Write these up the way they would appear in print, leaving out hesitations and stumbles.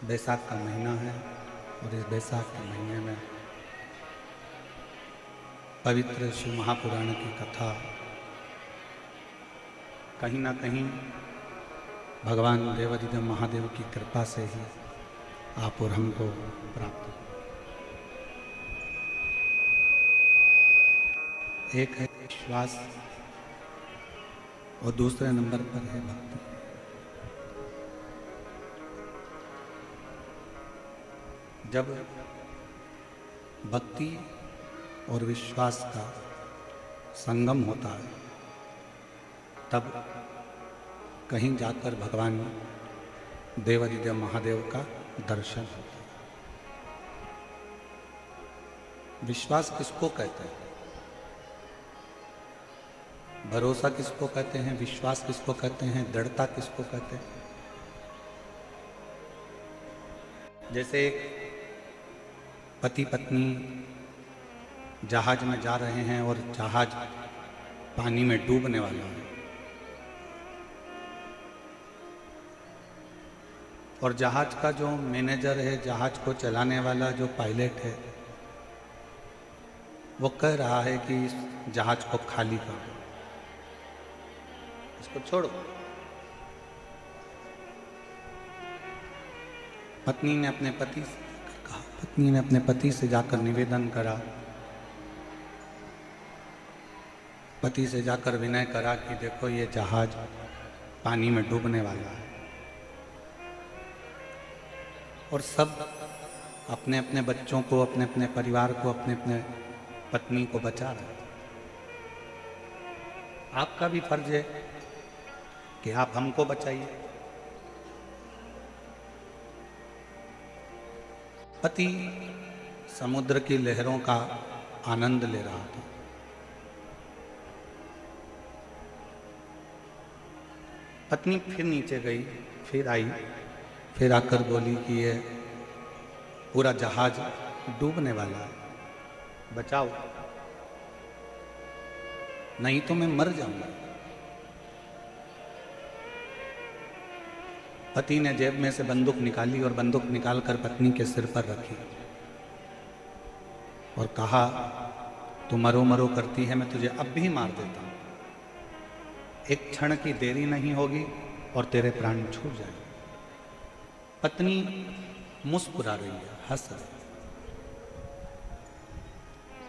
बैसाख का महीना है और इस बैसाख के महीने में पवित्र शिव महापुराण की कथा कहीं ना कहीं भगवान देवाधिदेव महादेव की कृपा से ही आप और हमको प्राप्त हुई। एक है विश्वास और दूसरे नंबर पर है भक्ति। जब भक्ति और विश्वास का संगम होता है तब कहीं जाकर भगवान देवाधिदेव महादेव का दर्शन होता है। विश्वास किसको कहते हैं? भरोसा किसको कहते हैं? विश्वास किसको कहते हैं? दृढ़ता किसको कहते हैं? जैसे एक पति पत्नी जहाज में जा रहे हैं और जहाज पानी में डूबने वाला है और जहाज का जो मैनेजर है, जहाज को चलाने वाला जो पायलट है, वो कह रहा है कि इस जहाज को खाली कर दो, इसको छोड़ो। पत्नी ने अपने पति से कहा, पत्नी ने अपने पति से जाकर निवेदन करा, पति से जाकर विनय करा कि देखो ये जहाज पानी में डूबने वाला है और सब अपने अपने बच्चों को, अपने अपने परिवार को, अपने अपने पत्नी को बचा रहे। आपका भी फर्ज है कि आप हमको बचाइए। पति समुद्र की लहरों का आनंद ले रहा था। पत्नी फिर नीचे गई, फिर आई, फिर आकर बोली कि ये पूरा जहाज डूबने वाला है, बचाओ, नहीं तो मैं मर जाऊंगा। पति ने जेब में से बंदूक निकाली और बंदूक निकालकर पत्नी के सिर पर रखी और कहा, तू मरो मरो करती है, मैं तुझे अब भी मार देता हूं। एक क्षण की देरी नहीं होगी और तेरे प्राण छूट जाएंगे। पत्नी मुस्कुरा रही है, हंस रही है।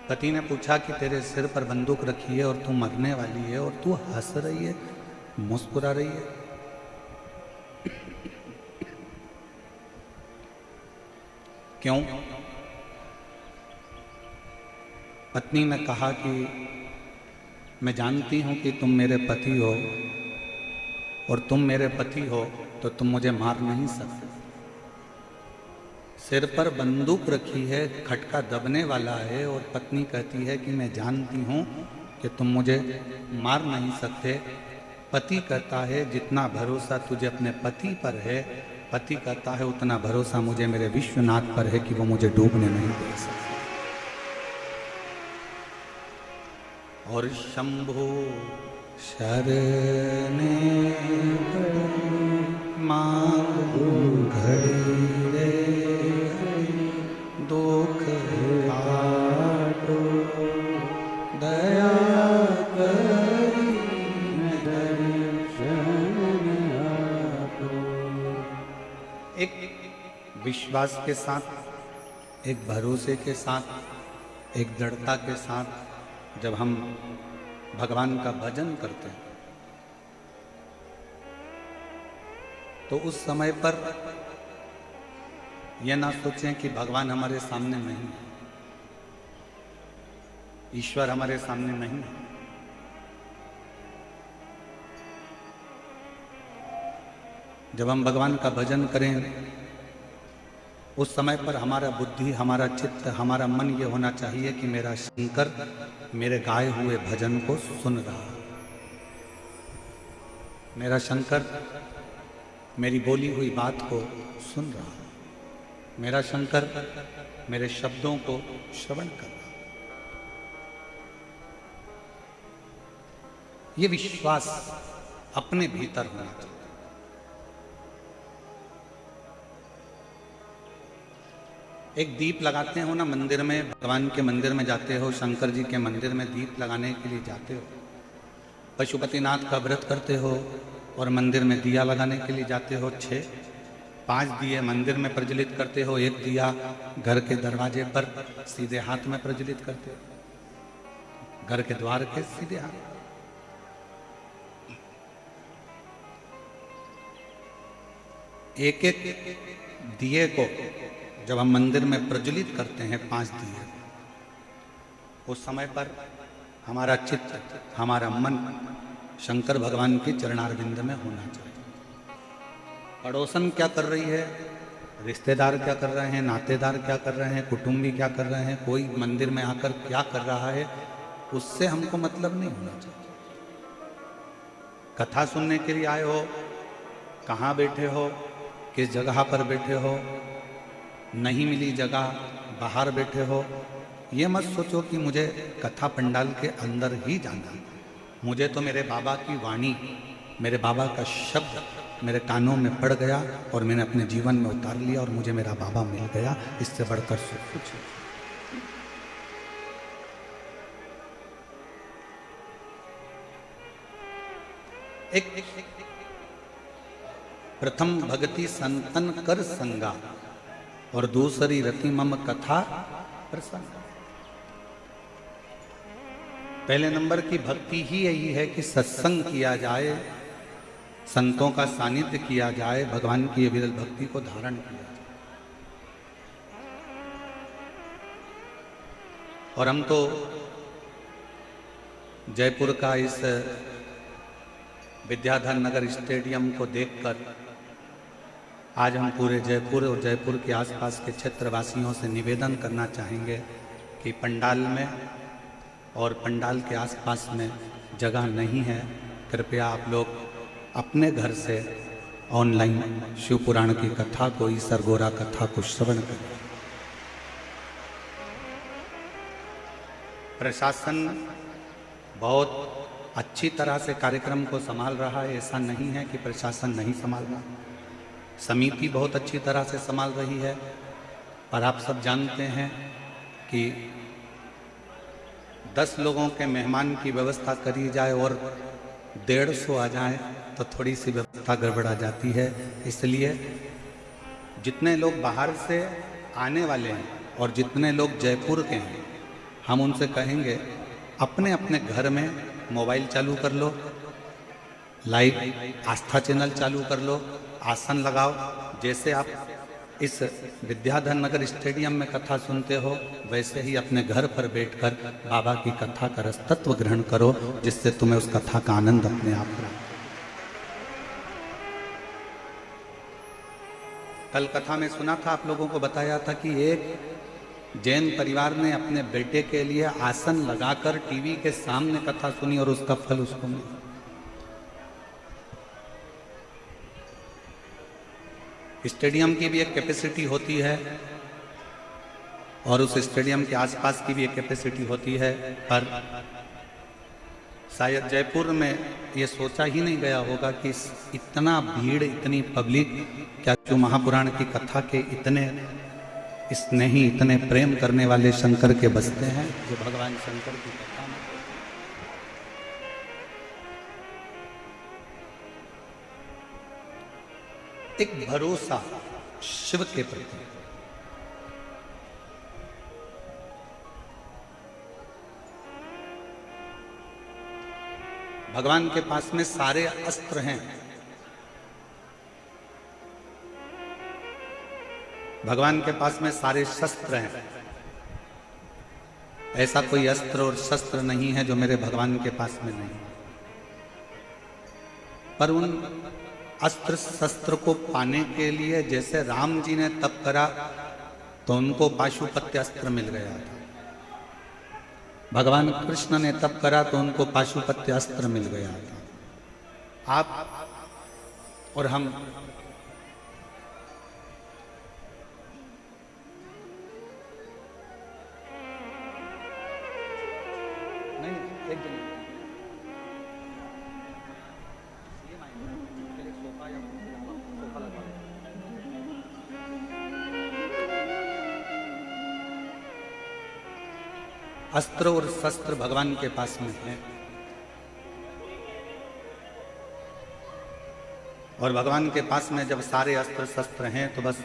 पति ने पूछा कि तेरे सिर पर बंदूक रखी है और तू मरने वाली है और तू हंस रही है, मुस्कुरा रही है। क्यों? पत्नी ने कहा कि मैं जानती हूं कि तुम मेरे पति हो और तुम मेरे पति हो तो तुम मुझे मार नहीं सकते। सिर पर बंदूक रखी है, खटका दबने वाला है और पत्नी कहती है कि मैं जानती हूं कि तुम मुझे मार नहीं सकते। पति कहता है जितना भरोसा तुझे अपने पति पर है, पति कहता है उतना भरोसा मुझे मेरे विश्वनाथ पर है कि वो मुझे डूबने नहीं दे सकते। और शंभो शरणे मांगू घड़ी रे, दुख काटो दया करी दर्शन आपो। एक विश्वास के साथ, एक भरोसे के साथ, एक दृढ़ता के साथ जब हम भगवान का भजन करते हैं तो उस समय पर यह ना सोचें कि भगवान हमारे सामने नहीं है, ईश्वर हमारे सामने नहीं है। जब हम भगवान का भजन करें उस समय पर हमारा बुद्धि, हमारा चित्त, हमारा मन ये होना चाहिए कि मेरा शंकर मेरे गाए हुए भजन को सुन रहा है, मेरा शंकर मेरी बोली हुई बात को सुन रहा है, मेरा शंकर मेरे शब्दों को श्रवण कर रहा है। ये विश्वास अपने भीतर होना चाहिए। एक दीप लगाते हो ना मंदिर में, भगवान के मंदिर में जाते हो, शंकर जी के मंदिर में दीप लगाने के लिए जाते हो, पशुपतिनाथ का व्रत करते हो और मंदिर में दिया लगाने के लिए जाते हो, 5 दिए मंदिर में प्रज्वलित करते हो, एक दिया घर के दरवाजे पर सीधे हाथ में प्रज्वलित करते हो, घर के द्वार के सीधे हाथ। एक एक दिए को जब हम मंदिर में प्रज्वलित करते हैं, 5 दिए, उस समय पर हमारा चित्त, हमारा मन शंकर भगवान के चरणारविंद में होना चाहिए। पड़ोसन क्या कर रही है, रिश्तेदार क्या कर रहे हैं, नातेदार क्या कर रहे हैं, कुटुंबी क्या कर रहे हैं, कोई मंदिर में आकर क्या कर रहा है, उससे हमको मतलब नहीं होना चाहिए। कथा सुनने के लिए आए हो, कहाँ बैठे हो, किस जगह पर बैठे हो, नहीं मिली जगह बाहर बैठे हो, ये मत सोचो कि मुझे कथा पंडाल के अंदर ही जाना। मुझे तो मेरे बाबा की वाणी, मेरे बाबा का शब्द मेरे कानों में पड़ गया और मैंने अपने जीवन में उतार लिया और मुझे मेरा बाबा मिल गया, इससे बढ़कर कुछ। एक प्रथम भक्ति संतन कर संगा और दूसरी रति मम कथा प्रसंग। पहले नंबर की भक्ति ही यही है कि सत्संग किया जाए, संतों का सानिध्य किया जाए, भगवान की विरल भक्ति को धारण किया जाए। और हम तो जयपुर का इस विद्याधर नगर स्टेडियम को देखकर आज हम पूरे जयपुर और जयपुर के आसपास के क्षेत्रवासियों से निवेदन करना चाहेंगे कि पंडाल में और पंडाल के आसपास में जगह नहीं है, कृपया आप लोग अपने घर से ऑनलाइन शिव पुराण की कथा को, ईसर गोरा कथा को श्रवण करें। प्रशासन बहुत अच्छी तरह से कार्यक्रम को संभाल रहा है, ऐसा नहीं है कि प्रशासन नहीं संभाल रहा। समिति बहुत अच्छी तरह से संभाल रही है, पर आप सब जानते हैं कि 10 लोगों के मेहमान की व्यवस्था करी जाए और 150 आ जाए तो थोड़ी सी व्यवस्था गड़बड़ा जाती है। इसलिए जितने लोग बाहर से आने वाले हैं और जितने लोग जयपुर के हैं, हम उनसे कहेंगे अपने अपने घर में मोबाइल चालू कर लो, लाइव आस्था चैनल चालू कर लो, आसन लगाओ। जैसे आप इस विद्याधर नगर स्टेडियम में कथा सुनते हो, वैसे ही अपने घर पर बैठकर बाबा की कथा का रस तत्व ग्रहण करो, जिससे तुम्हें उस कथा का आनंद अपने आप प्राप्त। कल कथा में सुना था, आप लोगों को बताया था कि एक जैन परिवार ने अपने बेटे के लिए आसन लगाकर टीवी के सामने कथा सुनी और उसका फल उसको मिला। स्टेडियम की भी एक कैपेसिटी होती है और उस स्टेडियम के आसपास की भी एक कैपेसिटी होती है, पर शायद जयपुर में ये सोचा ही नहीं गया होगा कि इतना भीड़, इतनी पब्लिक, क्या जो महापुराण की कथा के इतने स्नेही, इतने प्रेम करने वाले शंकर के बसते हैं, जो भगवान शंकर की कथा में एक भरोसा शिव के प्रति। भगवान के पास में सारे अस्त्र हैं, भगवान के पास में सारे शस्त्र हैं। ऐसा कोई अस्त्र और शस्त्र नहीं है जो मेरे भगवान के पास में नहीं। पर उन अस्त्र शस्त्र को पाने के लिए जैसे राम जी ने तप करा तो उनको पाशुपत्य अस्त्र मिल गया था, भगवान कृष्ण ने तप करा तो उनको पाशुपत्य अस्त्र मिल गया था। आप और हम नहीं, एक दिन अस्त्र और शस्त्र भगवान के पास में है, और भगवान के पास में जब सारे अस्त्र शस्त्र हैं तो बस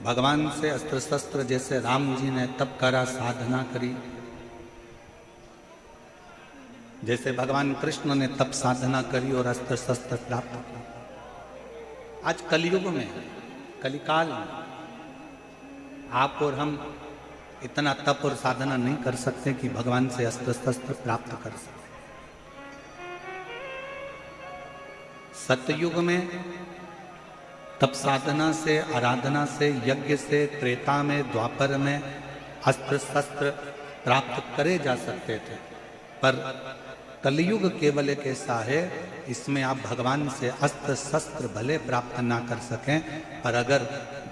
भगवान से अस्त्र शस्त्र, जैसे राम जी ने तप करा, साधना करी, जैसे भगवान कृष्ण ने तप साधना करी और अस्त्र शस्त्र प्राप्त किया। आज कलयुग में, कलिकाल में आप और हम इतना तप और साधना नहीं कर सकते कि भगवान से अस्त्र शस्त्र प्राप्त कर सकें। सतयुग में तप साधना से, आराधना से, यज्ञ से, त्रेता में, द्वापर में अस्त्र शस्त्र प्राप्त करे जा सकते थे, पर कलयुग केवल एक ऐसा है, इसमें आप भगवान से अस्त्र शस्त्र भले प्राप्त ना कर सकें, पर अगर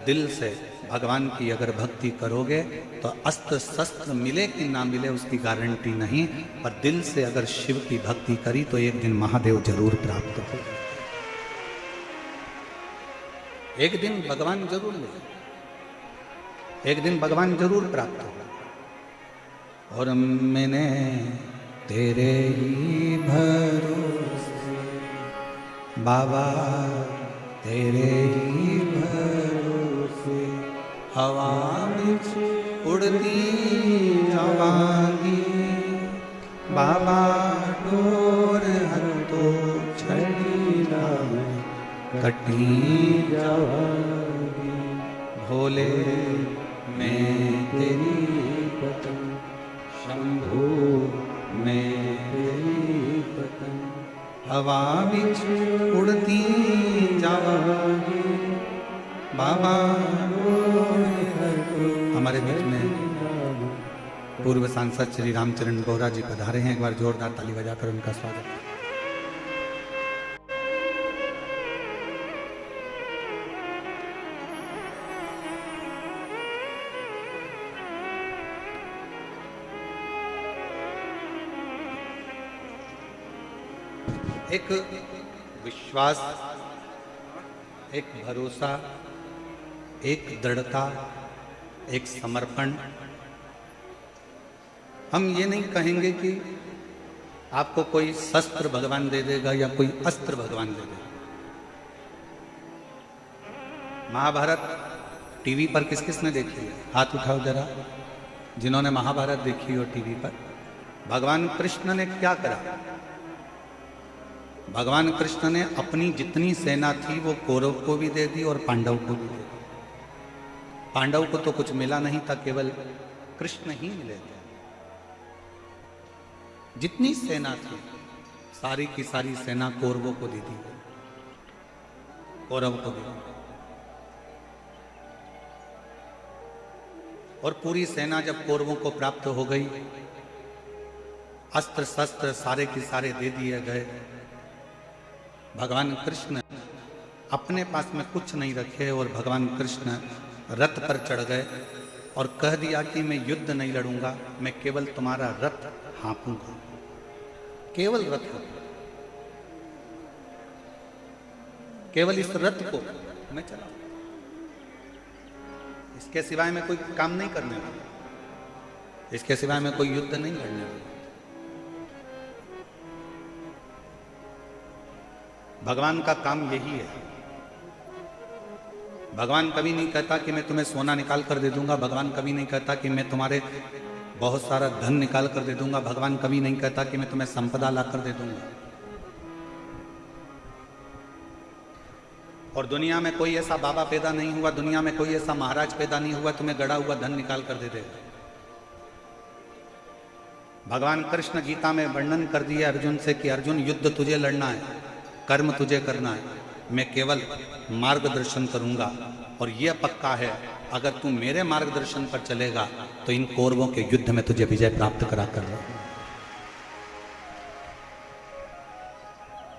दिल से भगवान की अगर भक्ति करोगे तो अस्त्र शस्त्र मिले कि ना मिले उसकी गारंटी नहीं, पर दिल से अगर शिव की भक्ति करी तो एक दिन महादेव जरूर प्राप्त हो, एक दिन भगवान जरूर मिले, एक दिन भगवान जरूर प्राप्त हो। और मैंने तेरे ही भरोसे बाबा, तेरे ही भरोसे हवा में उड़ती जावांगी बाबा, डोर हटो छड़ी में कटी जावांगी, भोले मैं तेरी पतंग, शंभू मैं तेरी पतंग, हवा बिच उड़ती जावांगी बाबा। हमारे बीच में पूर्व सांसद श्री रामचरण गौरा जी पधारे हैं, एक बार जोरदार ताली बजाकर उनका स्वागत। एक विश्वास, एक भरोसा, एक दृढ़ता, एक समर्पण। हम ये नहीं कहेंगे कि आपको कोई शस्त्र भगवान दे देगा या कोई अस्त्र भगवान दे देगा। महाभारत टीवी पर किस किस ने देखी है? हाथ उठाओ जरा, जिन्होंने महाभारत देखी हो टीवी पर। भगवान कृष्ण ने क्या करा? भगवान कृष्ण ने अपनी जितनी सेना थी वो कौरव को भी दे दी और पांडव को भी दे दी। पांडव को तो कुछ मिला नहीं था, केवल कृष्ण ही मिले थे। जितनी सेना थी सारी की सारी सेना कौरवों को दे दी, कौरव को दी, और पूरी सेना जब कौरवों को प्राप्त हो गई, अस्त्र शस्त्र सारे के सारे दे दिए गए, भगवान कृष्ण अपने पास में कुछ नहीं रखे और भगवान कृष्ण रथ पर चढ़ गए और कह दिया कि मैं युद्ध नहीं लड़ूंगा, मैं केवल तुम्हारा रथ हाँपूंगा, केवल रथ, केवल इस रथ को मैं चलाऊं, इसके सिवाय मैं कोई काम नहीं करने वाला, इसके सिवाय मैं कोई युद्ध नहीं लड़ने वाला। भगवान का काम यही है। भगवान कभी नहीं कहता कि मैं तुम्हें सोना निकाल कर दे दूंगा, भगवान कभी नहीं कहता कि मैं तुम्हारे बहुत सारा धन निकाल कर दे दूंगा, भगवान कभी नहीं कहता कि मैं तुम्हें संपदा ला कर दे दूंगा। और दुनिया में कोई ऐसा बाबा पैदा नहीं हुआ, दुनिया में कोई ऐसा महाराज पैदा नहीं हुआ तुम्हें गड़ा हुआ धन निकाल कर दे देगा। भगवान कृष्ण गीता में वर्णन कर दिया अर्जुन से कि अर्जुन युद्ध तुझे लड़ना है, कर्म तुझे करना है, मैं केवल मार्गदर्शन करूंगा, और यह पक्का है अगर तू मेरे मार्गदर्शन पर चलेगा तो इन कौरवों के युद्ध में तुझे विजय प्राप्त करा कर।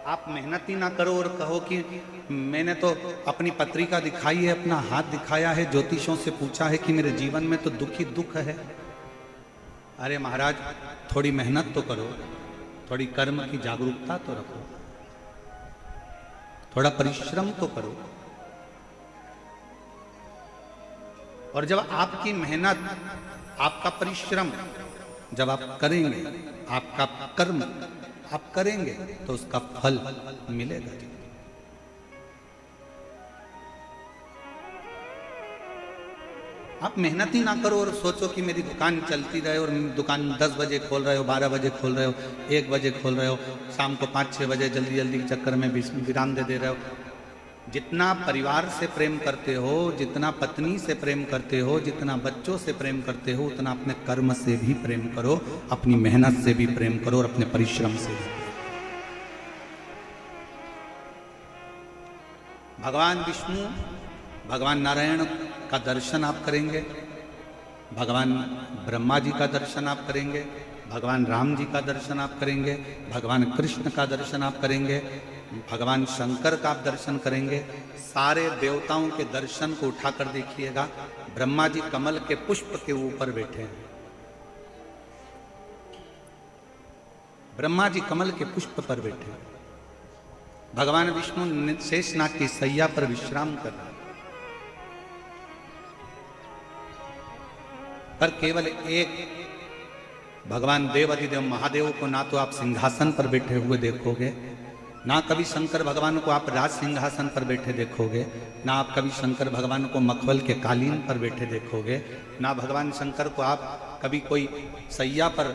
आप मेहनत ही ना करो और कहो कि मैंने तो अपनी पत्रिका दिखाई है, अपना हाथ दिखाया है, ज्योतिषों से पूछा है कि मेरे जीवन में तो दुख ही दुख है। अरे महाराज, थोड़ी मेहनत तो करो, थोड़ी कर्म की जागरूकता तो रखो, थोड़ा परिश्रम तो करो। और जब आपकी मेहनत, आपका परिश्रम जब आप करेंगे, आपका कर्म आप करेंगे तो उसका फल मिलेगा। आप मेहनत ही ना करो और सोचो कि मेरी दुकान चलती रहे, और दुकान 10 बजे खोल रहे हो, 12 बजे खोल रहे हो, 1 बजे खोल रहे हो, शाम को 5-6 बजे जल्दी जल्दी के चक्कर में विराम दे रहे हो। जितना परिवार से प्रेम करते हो, जितना पत्नी से प्रेम करते हो, जितना बच्चों से प्रेम करते हो, उतना अपने कर्म से भी प्रेम करो, अपनी मेहनत से भी प्रेम करो और अपने परिश्रम से भी। भगवान विष्णु, भगवान नारायण का दर्शन आप करेंगे, भगवान ब्रह्मा जी का दर्शन आप करेंगे, भगवान राम जी का दर्शन आप करेंगे, भगवान कृष्ण का दर्शन आप करेंगे, भगवान शंकर का आप दर्शन करेंगे। सारे देवताओं के दर्शन को उठाकर देखिएगा, ब्रह्मा जी कमल के पुष्प के ऊपर बैठे हैं। ब्रह्मा जी कमल के पुष्प पर बैठे हैं। भगवान विष्णु शेषनाग की सैया पर विश्राम कर रहे हैं। पर केवल एक भगवान देवाधिदेव महादेव को ना तो आप सिंहासन पर बैठे हुए देखोगे, ना कभी शंकर भगवान को आप राज सिंहासन पर बैठे देखोगे, ना आप कभी शंकर भगवान को मखमल के कालीन पर बैठे देखोगे, ना भगवान शंकर को आप कभी कोई सैया पर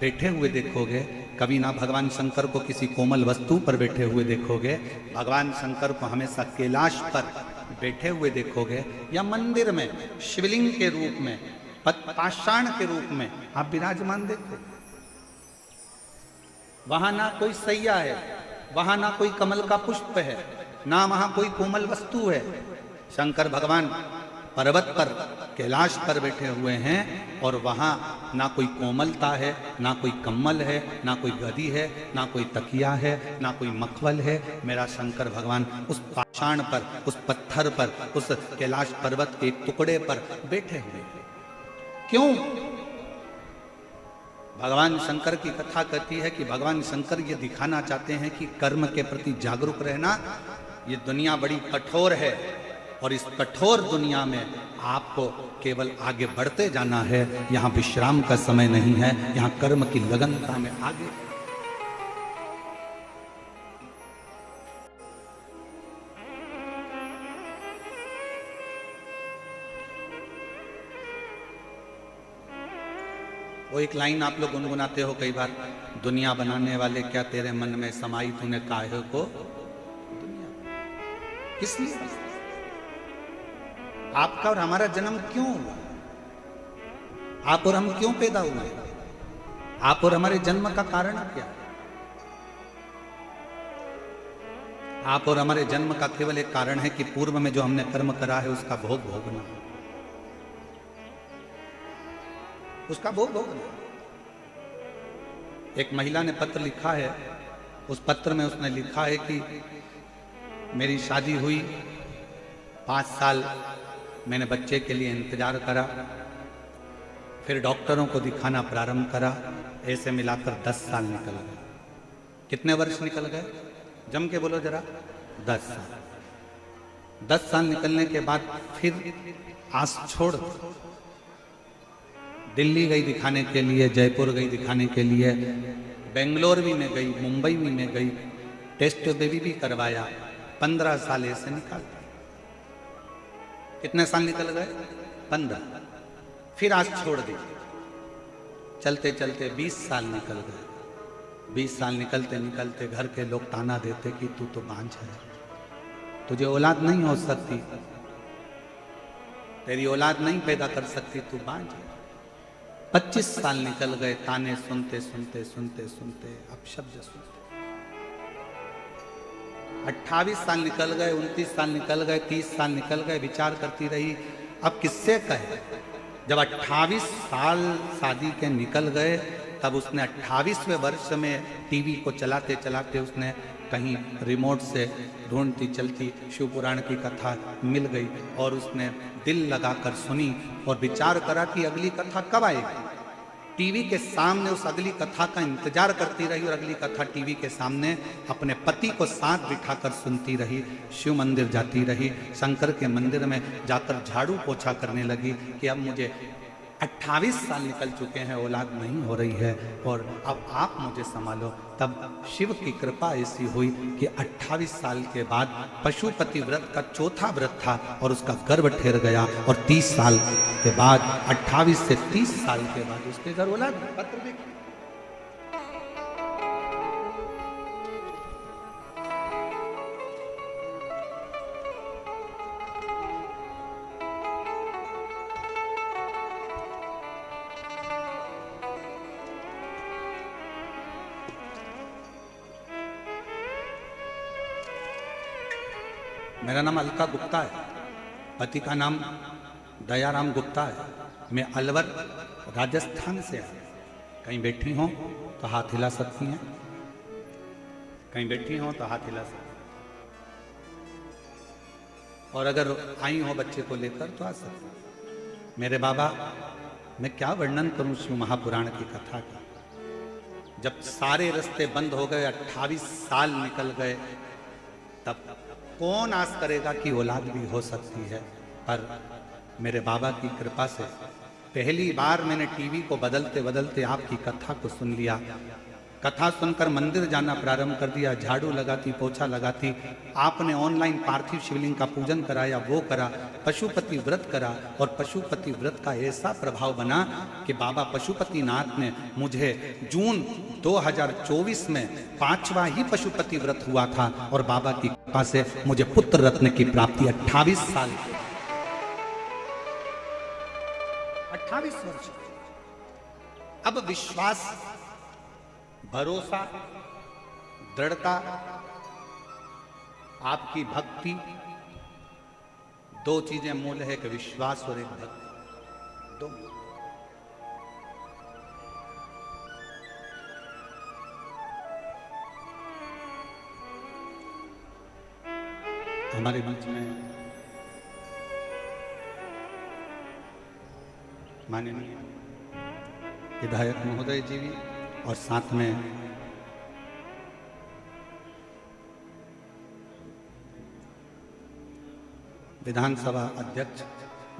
बैठे हुए देखोगे, कभी ना भगवान शंकर को किसी कोमल वस्तु पर बैठे हुए देखोगे। भगवान शंकर को हमेशा कैलाश पर बैठे हुए देखोगे, या मंदिर में शिवलिंग के रूप में, पाषाण के रूप में आप विराजमान देखो। वहां ना कोई सैया है, वहां ना कोई कमल का पुष्प है, ना वहां कोई कोमल वस्तु है। शंकर भगवान पर्वत पर कैलाश पर बैठे हुए हैं, और वहां ना कोई कोमलता है, ना कोई कम्मल है, ना कोई गदी है, ना कोई तकिया है, ना कोई मखमल है। मेरा शंकर भगवान उस पाषाण पर, उस पत्थर पर, उस कैलाश पर्वत के टुकड़े पर बैठे हुए हैं। क्यों? भगवान शंकर की कथा कहती है कि भगवान शंकर ये दिखाना चाहते हैं कि कर्म के प्रति जागरूक रहना। ये दुनिया बड़ी कठोर है, और इस कठोर दुनिया में आपको केवल आगे बढ़ते जाना है। यहाँ विश्राम का समय नहीं है, यहाँ कर्म की लगनता में आगे। वो एक लाइन आप लोग गुनगुनाते हो कई बार, दुनिया बनाने वाले क्या तेरे मन में समाई तूने काहे को दुनिया। किस लिए आपका और हमारा जन्म क्यों हुआ? आप और हम क्यों पैदा हुए? आप और हमारे जन्म का कारण क्या है? आप और हमारे जन्म का केवल एक कारण है कि पूर्व में जो हमने कर्म करा है उसका भोग भोगना, उसका भोग भोगना। एक महिला ने पत्र लिखा है, उस पत्र में उसने लिखा है कि मेरी शादी हुई, 5 साल मैंने बच्चे के लिए इंतजार करा, फिर डॉक्टरों को दिखाना प्रारंभ करा, ऐसे मिलाकर 10 साल निकल गए। कितने वर्ष निकल गए? जम के बोलो जरा। 10 साल। 10 साल निकलने के बाद फिर आस छोड़ दिल्ली गई दिखाने के लिए, जयपुर गई दिखाने के लिए, बेंगलोर भी में गई, मुंबई भी में गई, टेस्ट बेबी भी करवाया। 15 साल ऐसे निकाल। कितने साल निकल गए? 15। फिर आज छोड़ दी। चलते चलते 20 साल निकल गए। 20 साल निकलते निकलते घर के लोग ताना देते कि तू तो बांझ है, तुझे औलाद नहीं हो सकती, तेरी औलाद नहीं पैदा कर सकती, तू बांझ है। 25 साल निकल गए, ताने सुनते सुनते सुनते सुनते, अपशब्द सुनते। 28 साल निकल गए, 29 साल निकल गए, 30 साल निकल गए, विचार करती रही अब किससे कहे। जब 28 साल शादी के निकल गए, तब उसने 28वें वर्ष में टीवी को चलाते चलाते उसने कहीं रिमोट से ढूंढती चलती शिव पुराण की कथा मिल गई, और उसने दिल लगाकर सुनी और विचार करा कि अगली कथा कब आएगी। टीवी के सामने उस अगली कथा का इंतजार करती रही, और अगली कथा टीवी के सामने अपने पति को साथ बिठाकर सुनती रही। शिव मंदिर जाती रही, शंकर के मंदिर में जाकर झाड़ू पोछा करने लगी कि अब मुझे 28 साल निकल चुके हैं, औलाद नहीं हो रही है, और अब आप मुझे संभालो। तब शिव की कृपा ऐसी हुई कि 28 साल के बाद पशुपति व्रत का चौथा व्रत था और उसका गर्भ ठहर गया, और 30 साल के बाद 28 से 30 साल के बाद उसके घर औलाद। पत्र देखिए, मेरा नाम अलका गुप्ता है, पति का नाम दयाराम गुप्ता है। मैं अलवर राजस्थान से आया। कहीं बैठी हो तो हाथ हिला सकती हैं, कहीं बैठी हो तो हाथ हिला सकती हैं, और अगर आई हो बच्चे को लेकर तो आ सकती हैं। मेरे बाबा, मैं क्या वर्णन करूं शिव महापुराण की कथा का। जब सारे रास्ते बंद हो गए, 28 साल निकल गए, तब कौन आस करेगा कि औलाद भी हो सकती है। पर मेरे बाबा की कृपा से पहली बार मैंने टीवी को बदलते बदलते आपकी कथा को सुन लिया। कथा सुनकर मंदिर जाना प्रारंभ कर दिया, झाड़ू लगाती, पोछा लगाती। आपने ऑनलाइन पार्थिव शिवलिंग का पूजन कराया, वो करा, पशुपति व्रत करा, और पशुपति व्रत का ऐसा प्रभाव बना कि बाबा पशुपतिनाथ ने मुझे जून 2024 में 5वां ही पशुपति व्रत हुआ था, और बाबा की कृपा से मुझे पुत्र रत्न की प्राप्ति 28 साल, 28 वर्ष। अब विश्वास, भरोसा, दृढ़ता, आपकी भक्ति, दो चीजें मूल है कि विश्वास और एक भक्ति, दो। हमारे बीच में माननीय विधायक महोदय जी भी, और साथ में विधानसभा अध्यक्ष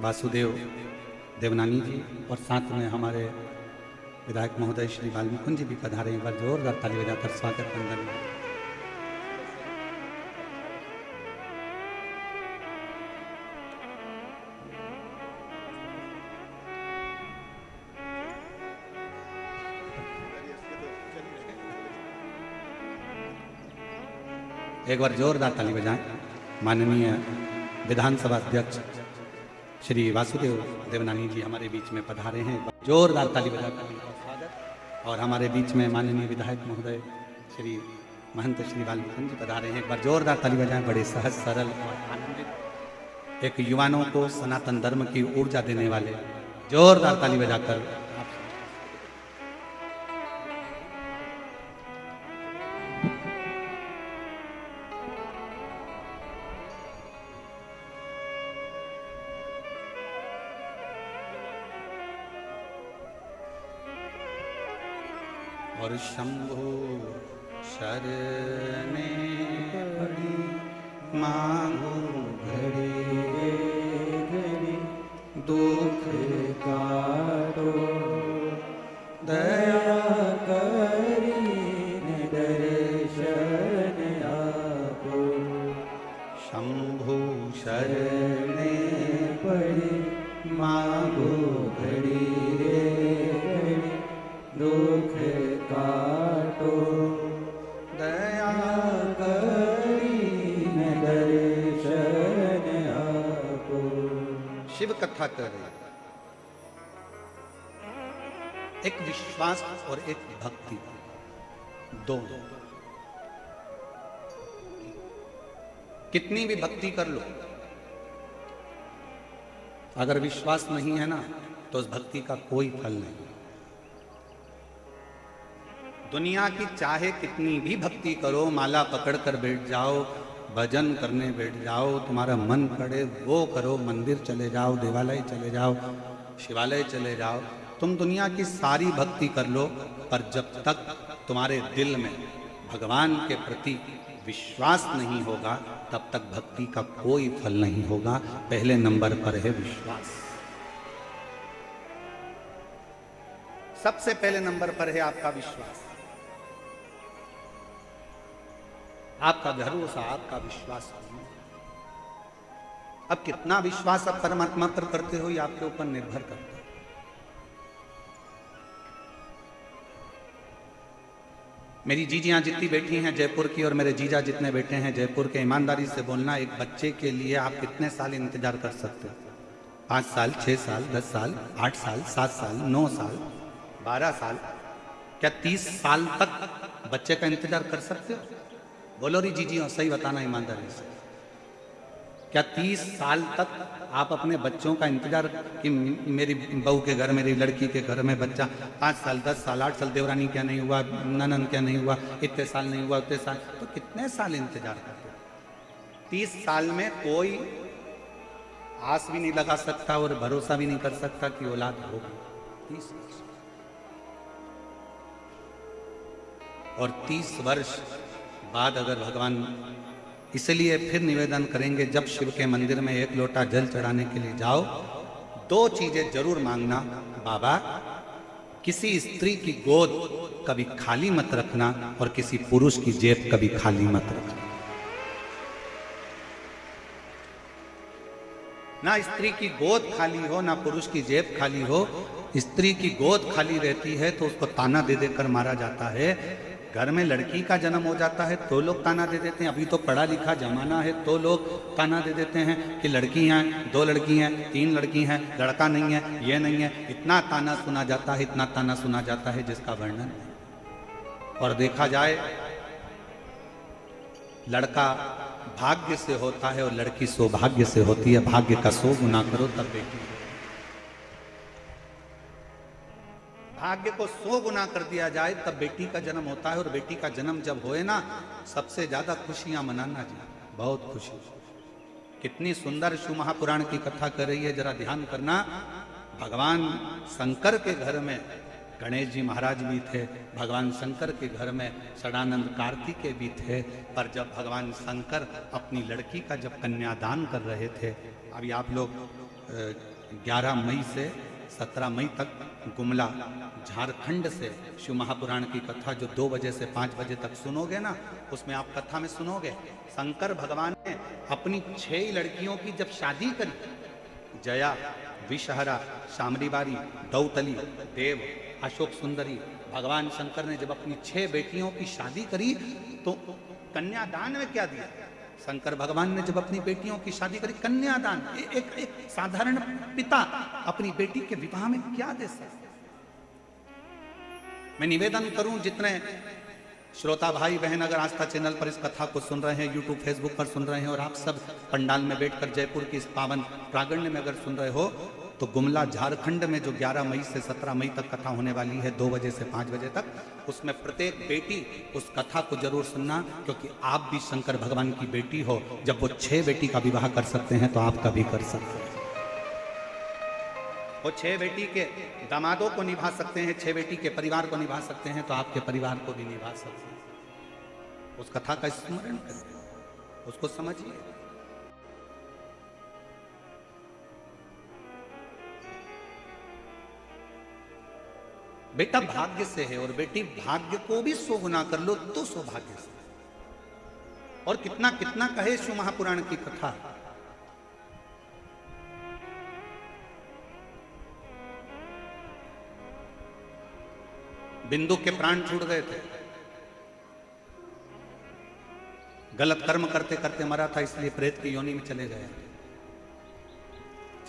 वासुदेव देवनानी जी, और साथ में हमारे विधायक महोदय श्री वाल्मीकि जी भी पधारे। एक बार जोरदार ताली बजाकर स्वागत वंदन। एक बार जोरदार ताली बजाएं। माननीय विधानसभा अध्यक्ष श्री वासुदेव देवनानी जी हमारे बीच में पधारे हैं, जोरदार ताली बजाकर उनका स्वागत। और हमारे बीच में माननीय विधायक महोदय श्री महंत श्री वाल्मीकि जी पधारे हैं। एक बार जोरदार ताली बजाएं। बड़े सहज, सरल और आनंदित, एक युवाओं को सनातन धर्म की ऊर्जा देने वाले, जोरदार ताली बजाकर। और शंभु शरणे पड़ी मांगो घड़ी घड़ी, दुख काटो दया करीने दर्शन आपो। शंभु शरणे पड़ी मांगो घड़ी घड़ी, दुख काटो दया करीने दर्शन आपो। शिव कथा कर रहे, एक विश्वास और एक भक्ति, दो। कितनी भी भक्ति कर लो, अगर विश्वास नहीं है ना, तो उस भक्ति का कोई फल नहीं। दुनिया की चाहे कितनी भी भक्ति करो, माला पकड़ कर बैठ जाओ, भजन करने बैठ जाओ, तुम्हारा मन करे वो करो, मंदिर चले जाओ, देवालय चले जाओ, शिवालय चले जाओ, तुम दुनिया की सारी भक्ति कर लो, पर जब तक तुम्हारे दिल में भगवान के प्रति विश्वास नहीं होगा, तब तक भक्ति का कोई फल नहीं होगा। पहले नंबर पर है विश्वास। सबसे पहले नंबर पर है आपका विश्वास, आपका भरोसा, आपका विश्वास। अब कितना विश्वास आप परमात्मा पर करते हो ये आपके ऊपर निर्भर करता है। मेरी जीजियां जितनी बैठी हैं जयपुर की और मेरे जीजा जितने बैठे हैं जयपुर के, ईमानदारी से बोलना, एक बच्चे के लिए आप कितने साल इंतजार कर सकते हो? 5 साल, 6 साल, 10 साल, 8 साल, 7 साल, 9 साल, 12 साल, क्या 30 साल तक बच्चे का इंतजार कर सकते हो? बोलो री जीजियों, सही बताना ईमानदारी से, क्या 30 साल तक आप अपने बच्चों का इंतजार कि मेरी बहू के घर, मेरी लड़की के घर में बच्चा 5 साल, 10 साल, 8 साल, देवरानी क्या नहीं हुआ, ननन क्या नहीं हुआ, इतने साल नहीं हुआ, उतने साल, तो कितने साल इंतजार करते? 30 साल में कोई आस भी नहीं लगा सकता और भरोसा भी नहीं कर सकता कि औलाद होगी। 30 और 30 वर्ष बाद अगर भगवान, इसलिए फिर निवेदन करेंगे, जब शिव के मंदिर में 1 लोटा जल चढ़ाने के लिए जाओ, 2 चीजें जरूर मांगना। बाबा, किसी स्त्री की गोद कभी खाली मत रखना और किसी पुरुष की जेब कभी खाली मत रखना। ना स्त्री की गोद खाली हो, ना पुरुष की जेब खाली हो। स्त्री की गोद खाली रहती है तो उसको ताना दे देकर मारा जाता है। घर में लड़की का जन्म हो जाता है तो लोग ताना दे देते हैं। अभी तो पढ़ा लिखा जमाना है तो लोग ताना दे देते हैं कि लड़की हैं, 2 लड़की हैं, 3 लड़की हैं, लड़का नहीं है, ये नहीं है। इतना ताना सुना जाता है, इतना ताना सुना जाता है जिसका वर्णन नहीं। और देखा जाए, लड़का भाग्य से होता है और लड़की सौभाग्य से होती है। भाग्य का 100 गुना करो तब बेटी। भाग्य को 100 गुना कर दिया जाए तब बेटी का जन्म होता है। और बेटी का जन्म जब होए ना, सबसे ज्यादा खुशियां मनाना जी, बहुत खुशी। कितनी सुंदर शिव महापुराण की कथा कर रही है, जरा ध्यान करना। भगवान शंकर के घर में गणेश जी महाराज भी थे, भगवान शंकर के घर में षडानंद कार्तिकेय भी थे। पर जब भगवान शंकर अपनी लड़की का जब कन्यादान कर रहे थे, अभी आप लोग 11 मई से 17 मई तक गुमला झारखंड से शिव महापुराण की कथा जो 2 बजे से 5 बजे तक सुनोगे ना, उसमें आप कथा में सुनोगे शंकर भगवान ने अपनी 6 लड़कियों की जब शादी करी, जया, विषहरा, शामरीबारी, दौतली, देव, अशोक सुंदरी, भगवान शंकर ने जब अपनी 6 बेटियों की शादी करी तो कन्यादान में क्या दिया? शंकर भगवान ने जब अपनी बेटियों की शादी करी, कन्यादान। एक साधारण पिता अपनी बेटी के विवाह में क्या दे सकता? मैं निवेदन करूं, जितने श्रोता भाई बहन अगर आस्था चैनल पर इस कथा को सुन रहे हैं, यूट्यूब फेसबुक पर सुन रहे हैं, और आप सब पंडाल में बैठकर जयपुर की इस पावन प्रांगण में अगर सुन रहे हो, तो गुमला झारखंड में जो 11 मई से 17 मई तक कथा होने वाली है 2 बजे से 5 बजे तक, उसमें प्रत्येक बेटी उस कथा को जरूर सुनना, क्योंकि आप भी शंकर भगवान की बेटी हो। जब वो 6 बेटी का विवाह कर सकते हैं तो आप का भी कर सकते हैं। वो 6 बेटी के दामादों को निभा सकते हैं, 6 बेटी के परिवार को निभा सकते हैं, तो आपके परिवार को भी निभा सकते हैं। उस कथा का स्मरण करिए, उसको समझिए। बेटा भाग्य से है और बेटी भाग्य को भी 100 गुना कर लो तो सौभाग्य से। और कितना कितना कहे शिव महापुराण की कथा। बिंदु के प्राण छूट गए थे, गलत कर्म करते करते मरा था, इसलिए प्रेत की योनि में चले गए।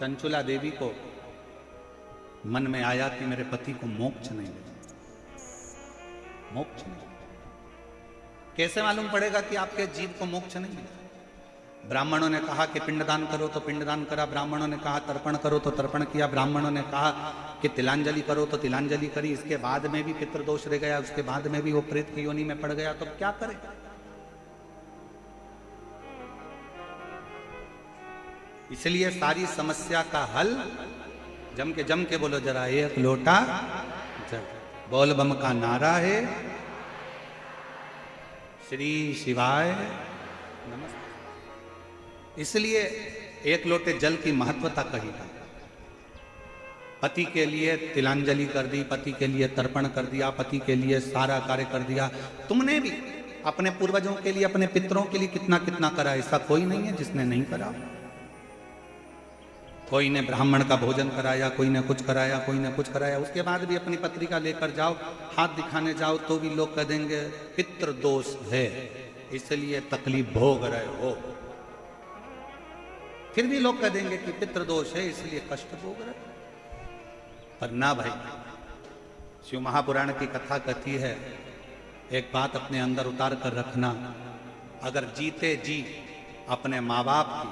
चंचुला देवी को मन में आया कि मेरे पति को मोक्ष नहीं मिला। मोक्ष नहीं, कैसे मालूम पड़ेगा कि आपके जीव को मोक्ष नहीं मिला? ब्राह्मणों ने कहा कि पिंडदान करो तो पिंडदान करा, ब्राह्मणों ने कहा तर्पण करो तो तर्पण किया, ब्राह्मणों ने कहा कि तिलांजलि करो तो तिलांजलि करी। इसके बाद में भी पितृदोष रह गया, उसके बाद में भी वो प्रेत की योनि में पड़ गया, तो क्या करे? इसलिए सारी समस्या का हल जम के बोलो जरा, 1 लोटा जल। बोल बम का नारा है, श्री शिवाय नमस्ते। इसलिए 1 लोटे जल की महत्वता कही है। पति के लिए तिलांजलि कर दी, पति के लिए तर्पण कर दिया, पति के लिए सारा कार्य कर दिया। तुमने भी अपने पूर्वजों के लिए, अपने पितरों के लिए कितना कितना करा, ऐसा कोई नहीं है जिसने नहीं करा। कोई ने ब्राह्मण का भोजन कराया, कोई ने कुछ कराया, कोई ने कुछ कराया। उसके बाद भी अपनी पत्रिका लेकर जाओ, हाथ दिखाने जाओ तो भी लोग कह देंगे पितृ दोष है, इसलिए तकलीफ भोग रहे हो। फिर भी लोग कह देंगे कि पितृ दोष है इसलिए कष्ट भोग रहे हो। पर ना भाई, शिव महापुराण की कथा कहती है, एक बात अपने अंदर उतार कर रखना, अगर जीते जी अपने माँ बाप की,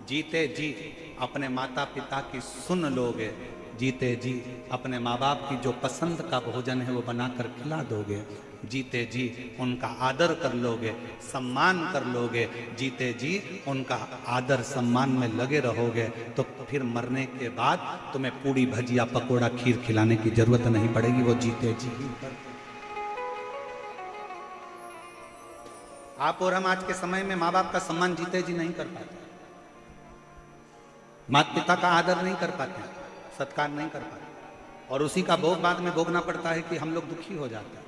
जीते जी अपने माता पिता की सुन लोगे, जीते जी अपने माँ बाप की जो पसंद का भोजन है वो बनाकर खिला दोगे, जीते जी उनका आदर कर लोगे, सम्मान कर लोगे, जीते जी उनका आदर सम्मान में लगे रहोगे, तो फिर मरने के बाद तुम्हें पूड़ी भजिया पकोड़ा खीर खिलाने की जरूरत नहीं पड़ेगी, वो जीते जी ही कर। आप और हम आज के समय में माँ बाप का सम्मान जीते जी नहीं कर पाते, माता पिता का आदर नहीं कर पाते, सत्कार नहीं कर पाते, और उसी का भोग बाद में भोगना पड़ता है कि हम लोग दुखी हो जाते हैं।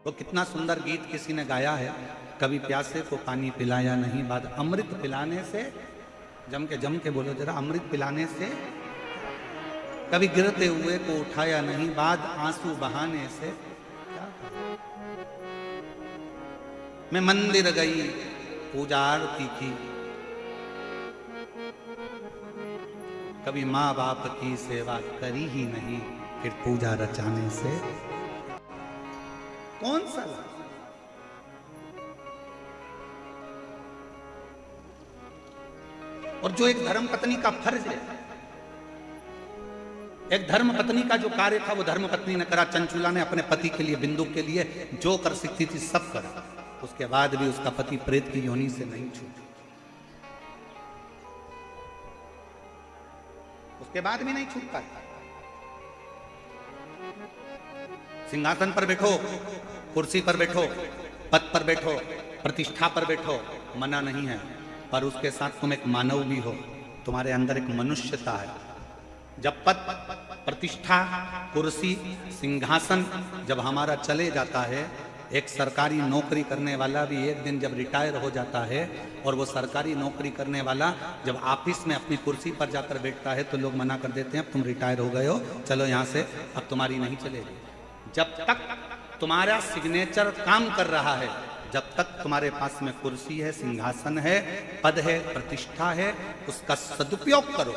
वो कितना सुंदर गीत किसी ने गाया है, कभी प्यासे को पानी पिलाया नहीं, बाद अमृत पिलाने से, जम के बोलो जरा, अमृत पिलाने से, कभी गिरते हुए को उठाया नहीं, बाद आंसू बहाने से। मैं मंदिर गई, पूजा आरती की, कभी माँ बाप की सेवा करी ही नहीं, फिर पूजा रचाने से कौन सा लाभ? और जो एक धर्म पत्नी का फर्ज है, एक धर्म पत्नी का जो कार्य था वो धर्म पत्नी ने करा। चंचुला ने अपने पति के लिए, बिंदु के लिए जो कर सकती थी सब करा, उसके बाद भी उसका पति प्रेत की योनि से नहीं छूटा, उसके बाद भी नहीं छूट पाया। सिंहासन पर बैठो, कुर्सी पर बैठो, पद पर बैठो, प्रतिष्ठा पर बैठो, मना नहीं है, पर उसके साथ तुम एक मानव भी हो, तुम्हारे अंदर एक मनुष्यता है। जब पद, प्रतिष्ठा, कुर्सी, सिंहासन जब हमारा चले जाता है, एक सरकारी नौकरी करने वाला भी एक दिन जब रिटायर हो जाता है, और वो सरकारी नौकरी करने वाला जब ऑफिस में अपनी कुर्सी पर जाकर बैठता है तो लोग मना कर देते हैं, अब तुम रिटायर हो गए हो, चलो यहाँ से, अब तुम्हारी नहीं चलेगी। जब तक तुम्हारा सिग्नेचर काम कर रहा है, जब तक तुम्हारे पास में कुर्सी है, सिंहासन है, पद है, प्रतिष्ठा है, उसका सदुपयोग करो।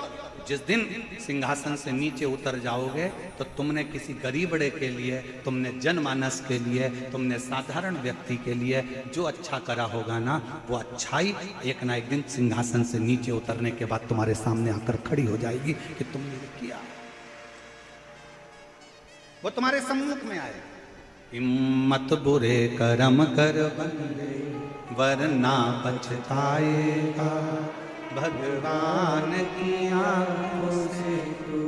जिस दिन सिंहासन से नीचे उतर जाओगे तो तुमने किसी गरीबड़े के लिए, तुमने जनमानस के लिए, तुमने साधारण व्यक्ति के लिए जो अच्छा करा होगा ना, वो अच्छाई एक ना एक दिन सिंहासन से नीचे उतरने के बाद तुम्हारे सामने आकर खड़ी हो जाएगी कि तुमने किया, वो तुम्हारे सम्मुख में आए। हिम्मत बुरे कर्म कर बंदे, वरना पछताएगा, भगवान की आंखों से तू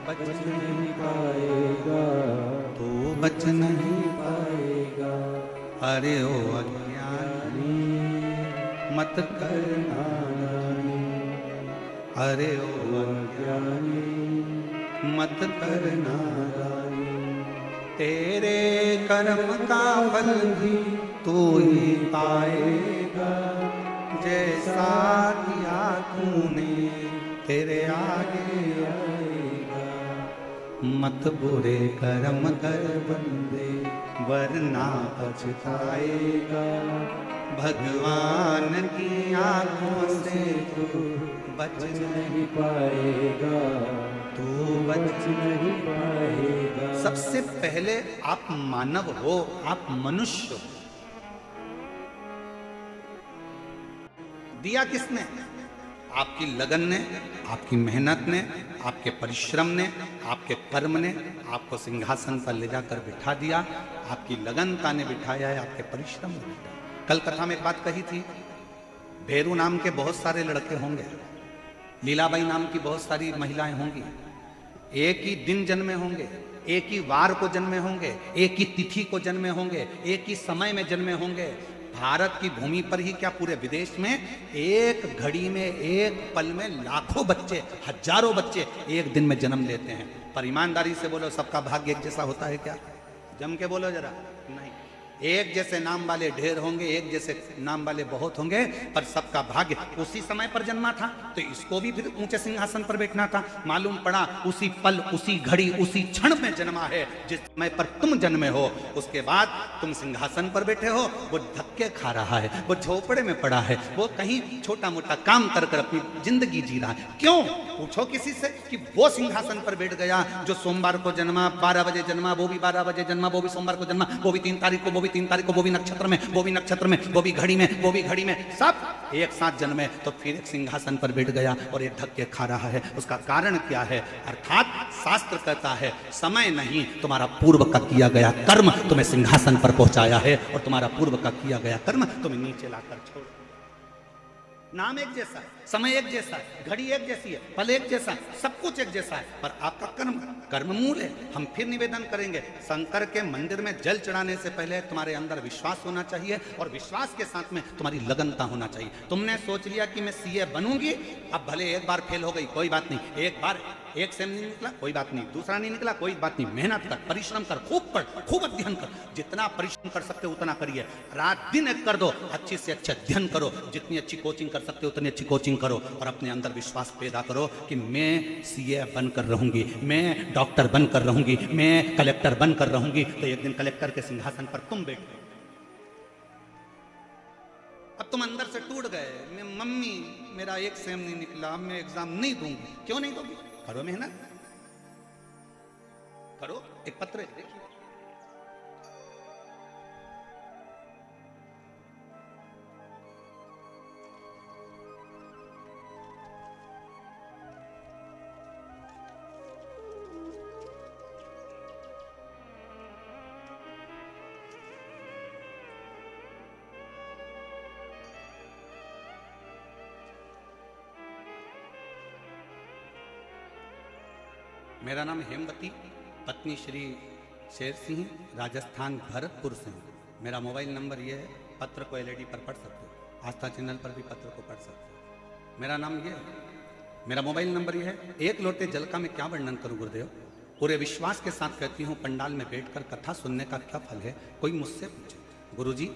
बच नहीं पाएगा, तू बच नहीं पाएगा। अरे ओ अज्ञानी मत कर नादानी, अरे ओ अज्ञानी मत कर नादानी, तेरे कर्म का फल भी तू ही पाएगा, जैसा किया तूने तेरे आगे आएगा। मत बुरे कर्म कर बंदे, वरना पछताएगा, भगवान की आंखों से तू बच नहीं पाएगा, तू बच नहीं पाएगा। सबसे पहले आप मानव हो, आप मनुष्य हो। दिया किसने? आपकी लगन ने, आपकी मेहनत ने, आपके परिश्रम ने, आपके कर्म ने आपको सिंहासन पर ले जाकर बिठा दिया। आपकी लगनता ने बिठाया है, आपके परिश्रम ने बिठाया। कल कथा में एक बात कही थी, भेरू नाम के बहुत सारे लड़के होंगे, लीलाबाई नाम की बहुत सारी महिलाएं होंगी, एक ही दिन जन्मे होंगे, एक ही वार को जन्मे होंगे, एक ही तिथि को जन्मे होंगे, एक ही समय में जन्मे होंगे, भारत की भूमि पर ही क्या पूरे विदेश में एक घड़ी में, एक पल में लाखों बच्चे, हजारों बच्चे एक दिन में जन्म लेते हैं। पर ईमानदारी से बोलो, सबका भाग्य एक जैसा होता है क्या? जम के बोलो जरा। नहीं, एक जैसे नाम वाले ढेर होंगे, एक जैसे नाम वाले बहुत होंगे, पर सबका भाग्य उसी समय पर जन्मा था, तो इसको भी फिर ऊंचे सिंहासन पर बैठना था। मालूम पड़ा उसी पल, उसी घड़ी, उसी क्षण में जन्मा है जिस समय पर तुम जन्मे हो। उसके बाद तुम सिंहासन पर बैठे हो, वो धक्के खा रहा है, वो झोपड़े में पड़ा है, वो कहीं छोटा मोटा काम कर कर अपनी जिंदगी जी रहा है। क्यों? पूछो किसी से कि वो सिंहासन पर बैठ गया जो सोमवार को जन्मा, 12 बजे जन्मा, वो भी 12 बजे जन्मा, वो भी सोमवार को जन्मा, वो भी 3 तारीख को, वो भी 3 तारीख को, वो भी नक्षत्र में, वो भी नक्षत्र में, वो भी घड़ी में, वो भी घड़ी में, सब एक साथ जन्मे, तो फिर एक सिंहासन पर बैठ गया और एक धक्के खा रहा है। उसका कारण क्या है? अर्थात शास्त्र कहता है समय नहीं, तुम्हारा पूर्व का किया गया कर्म तुम्हें सिंहासन पर पहुंचाया है, और तुम्हारा पूर्व का किया गया कर्म तुम्हें नीचे लाकर छोड़। नाम एक जैसा है, समय एक जैसा है, घड़ी एक जैसी है, पल एक जैसा है, सब कुछ एक जैसा है, पर आपका कर्म, कर्म मूल है। हम फिर निवेदन करेंगे, शंकर के मंदिर में जल चढ़ाने से पहले तुम्हारे अंदर विश्वास होना चाहिए, और विश्वास के साथ में तुम्हारी लगनता होना चाहिए। तुमने सोच लिया कि मैं सीए बनूंगी, अब भले एक बार फेल हो गई कोई बात नहीं, एक बार एक सेम नहीं निकला कोई बात नहीं, दूसरा नहीं निकला कोई बात नहीं, मेहनत कर, परिश्रम कर, खूब पढ़, खूब अध्ययन कर, जितना परिश्रम कर सकते हो उतना करिए, रात दिन एक कर दो, अच्छी से अच्छा अध्ययन करो, जितनी अच्छी कोचिंग कर सकते हो उतनी अच्छी कोचिंग करो, और अपने अंदर विश्वास पैदा करो कि मैं सीए बनकर रहूंगी, मैं डॉक्टर बनकर रहूंगी, मैं कलेक्टर बनकर रहूंगी। तो एक दिन कलेक्टर के सिंहासन पर तुम बैठ गए। अब तुम अंदर से टूट गए, मैं मम्मी मेरा एक सेम नहीं निकला, अब मैं एग्जाम नहीं दूंगी। क्यों नहीं दोगी? करो मेहनत, करो। एक पत्र है, देखिए, मेरा नाम हेमवती, पत्नी श्री शेर सिंह, राजस्थान भरतपुर से हूँ। मेरा मोबाइल नंबर ये है, पत्र को एलईडी पर पढ़ सकते हो, आस्था चैनल पर भी पत्र को पढ़ सकते हो। मेरा नाम ये है, मेरा मोबाइल नंबर ये है। एक लोटे जल का मैं क्या वर्णन करूँ गुरुदेव? पूरे विश्वास के साथ कहती हूँ, पंडाल में बैठकर कथा सुनने का क्या फल है? कोई मुझसे पूछे, गुरुजी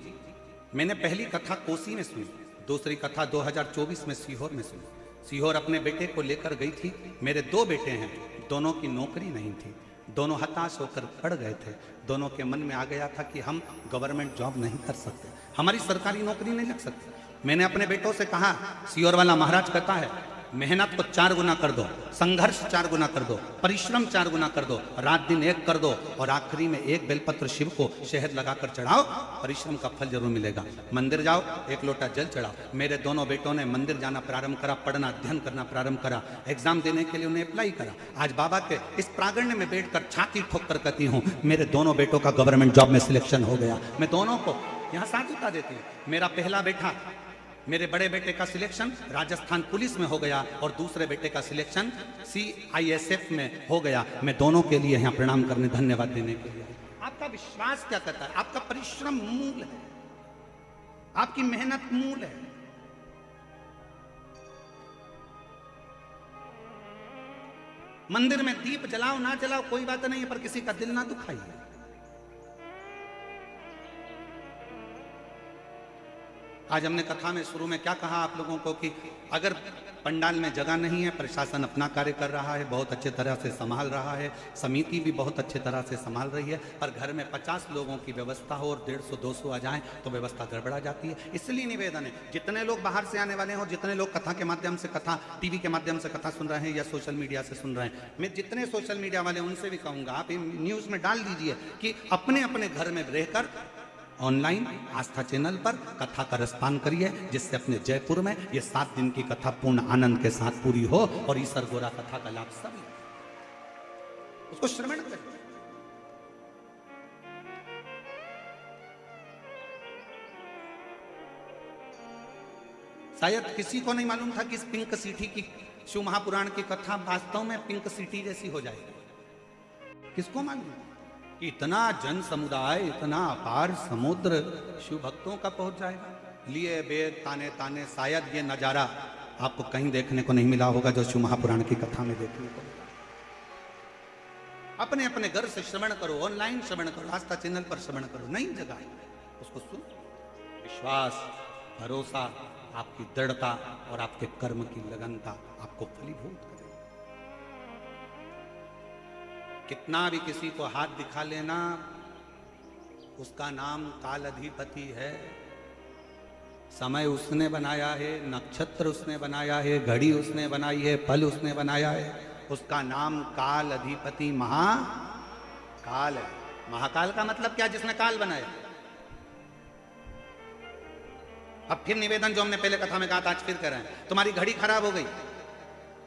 मैंने पहली कथा कोसी में सुनी, दूसरी कथा 2024 में सीहोर में सुनी। सीहोर अपने बेटे को लेकर गई थी। मेरे 2 बेटे हैं, दोनों की नौकरी नहीं थी, दोनों हताश होकर पड़ गए थे। दोनों के मन में आ गया था कि हम गवर्नमेंट जॉब नहीं कर सकते, हमारी सरकारी नौकरी नहीं लग सकती। मैंने अपने बेटों से कहा, सीहोर वाला महाराज कहता है मेहनत को 4 गुना कर दो, संघर्ष 4 गुना कर दो, परिश्रम 4 गुना कर दो, रात दिन एक कर दो, और आखिरी में एक बेलपत्र शिव को शहद लगाकर चढ़ाओ, परिश्रम का फल जरूर मिलेगा। मंदिर जाओ, एक लोटा जल चढ़ाओ। मेरे दोनों बेटों ने मंदिर जाना प्रारंभ करा, पढ़ना अध्ययन करना प्रारंभ करा, एग्जाम देने के लिए उन्हें अप्लाई करा। आज बाबा के इस प्रांगण में बैठकर छाती ठोक कर कहती हूँ, मेरे दोनों बेटों का गवर्नमेंट जॉब में सिलेक्शन हो गया। मैं दोनों को यहाँ साधुता देती हूँ। मेरा पहला बेटा, मेरे बड़े बेटे का सिलेक्शन राजस्थान पुलिस में हो गया, और दूसरे बेटे का सिलेक्शन CISF में हो गया। मैं दोनों के लिए यहाँ प्रणाम करने, धन्यवाद देने के लिए। आपका विश्वास क्या कहता है? आपका परिश्रम मूल है, आपकी मेहनत मूल है। मंदिर में दीप जलाओ ना जलाओ कोई बात नहीं है, पर किसी का दिल ना दुखाइए। आज हमने कथा में शुरू में क्या कहा आप लोगों को कि अगर पंडाल में जगह नहीं है, प्रशासन अपना कार्य कर रहा है, बहुत अच्छे तरह से संभाल रहा है, समिति भी बहुत अच्छे तरह से संभाल रही है, पर घर में 50 लोगों की व्यवस्था हो और 150-200 आ जाएं तो व्यवस्था गड़बड़ा जाती है। इसलिए निवेदन है, जितने लोग बाहर से आने वाले हों, जितने लोग कथा के माध्यम से, कथा टीवी के माध्यम से कथा सुन रहे हैं या सोशल मीडिया से सुन रहे हैं, मैं जितने सोशल मीडिया वाले उनसे भी कहूँगा, आप न्यूज़ में डाल दीजिए कि अपने अपने घर में रहकर ऑनलाइन आस्था चैनल पर कथा का रसपान करिए, जिससे अपने जयपुर में ये 7 दिन की कथा पूर्ण आनंद के साथ पूरी हो और ईश्वर गोरा कथा का लाभ सब उसको श्रवण करें। शायद किसी को नहीं मालूम था कि इस पिंक सिटी की शिव महापुराण की कथा वास्तव में पिंक सिटी जैसी हो जाएगी। किसको मालूम? कि इतना जन समुदाय, इतना अपार समुद्र शिव भक्तों का पहुंच जाएगा। लिए वेद ताने ताने, शायद ये नजारा आपको कहीं देखने को नहीं मिला होगा जो शिव महापुराण की कथा में देखने को मिला। अपने अपने घर से श्रवण करो, ऑनलाइन श्रवण करो, आस्था चैनल पर श्रवण करो, नई जगह है, उसको सुन। विश्वास, भरोसा, आपकी दृढ़ता और आपके कर्म की लगनता आपको फलीभूत करेगी। कितना भी किसी को हाथ दिखा लेना, उसका नाम काल अधिपति है। समय उसने बनाया है, नक्षत्र उसने बनाया है, घड़ी उसने बनाई है, फल उसने बनाया है। उसका नाम काल अधिपति महाकाल है। महाकाल का मतलब क्या? जिसने काल बनाया। अब फिर निवेदन जो हमने पहले कथा में कहा था, आज फिर कर रहे हैं। तुम्हारी घड़ी खराब हो गई,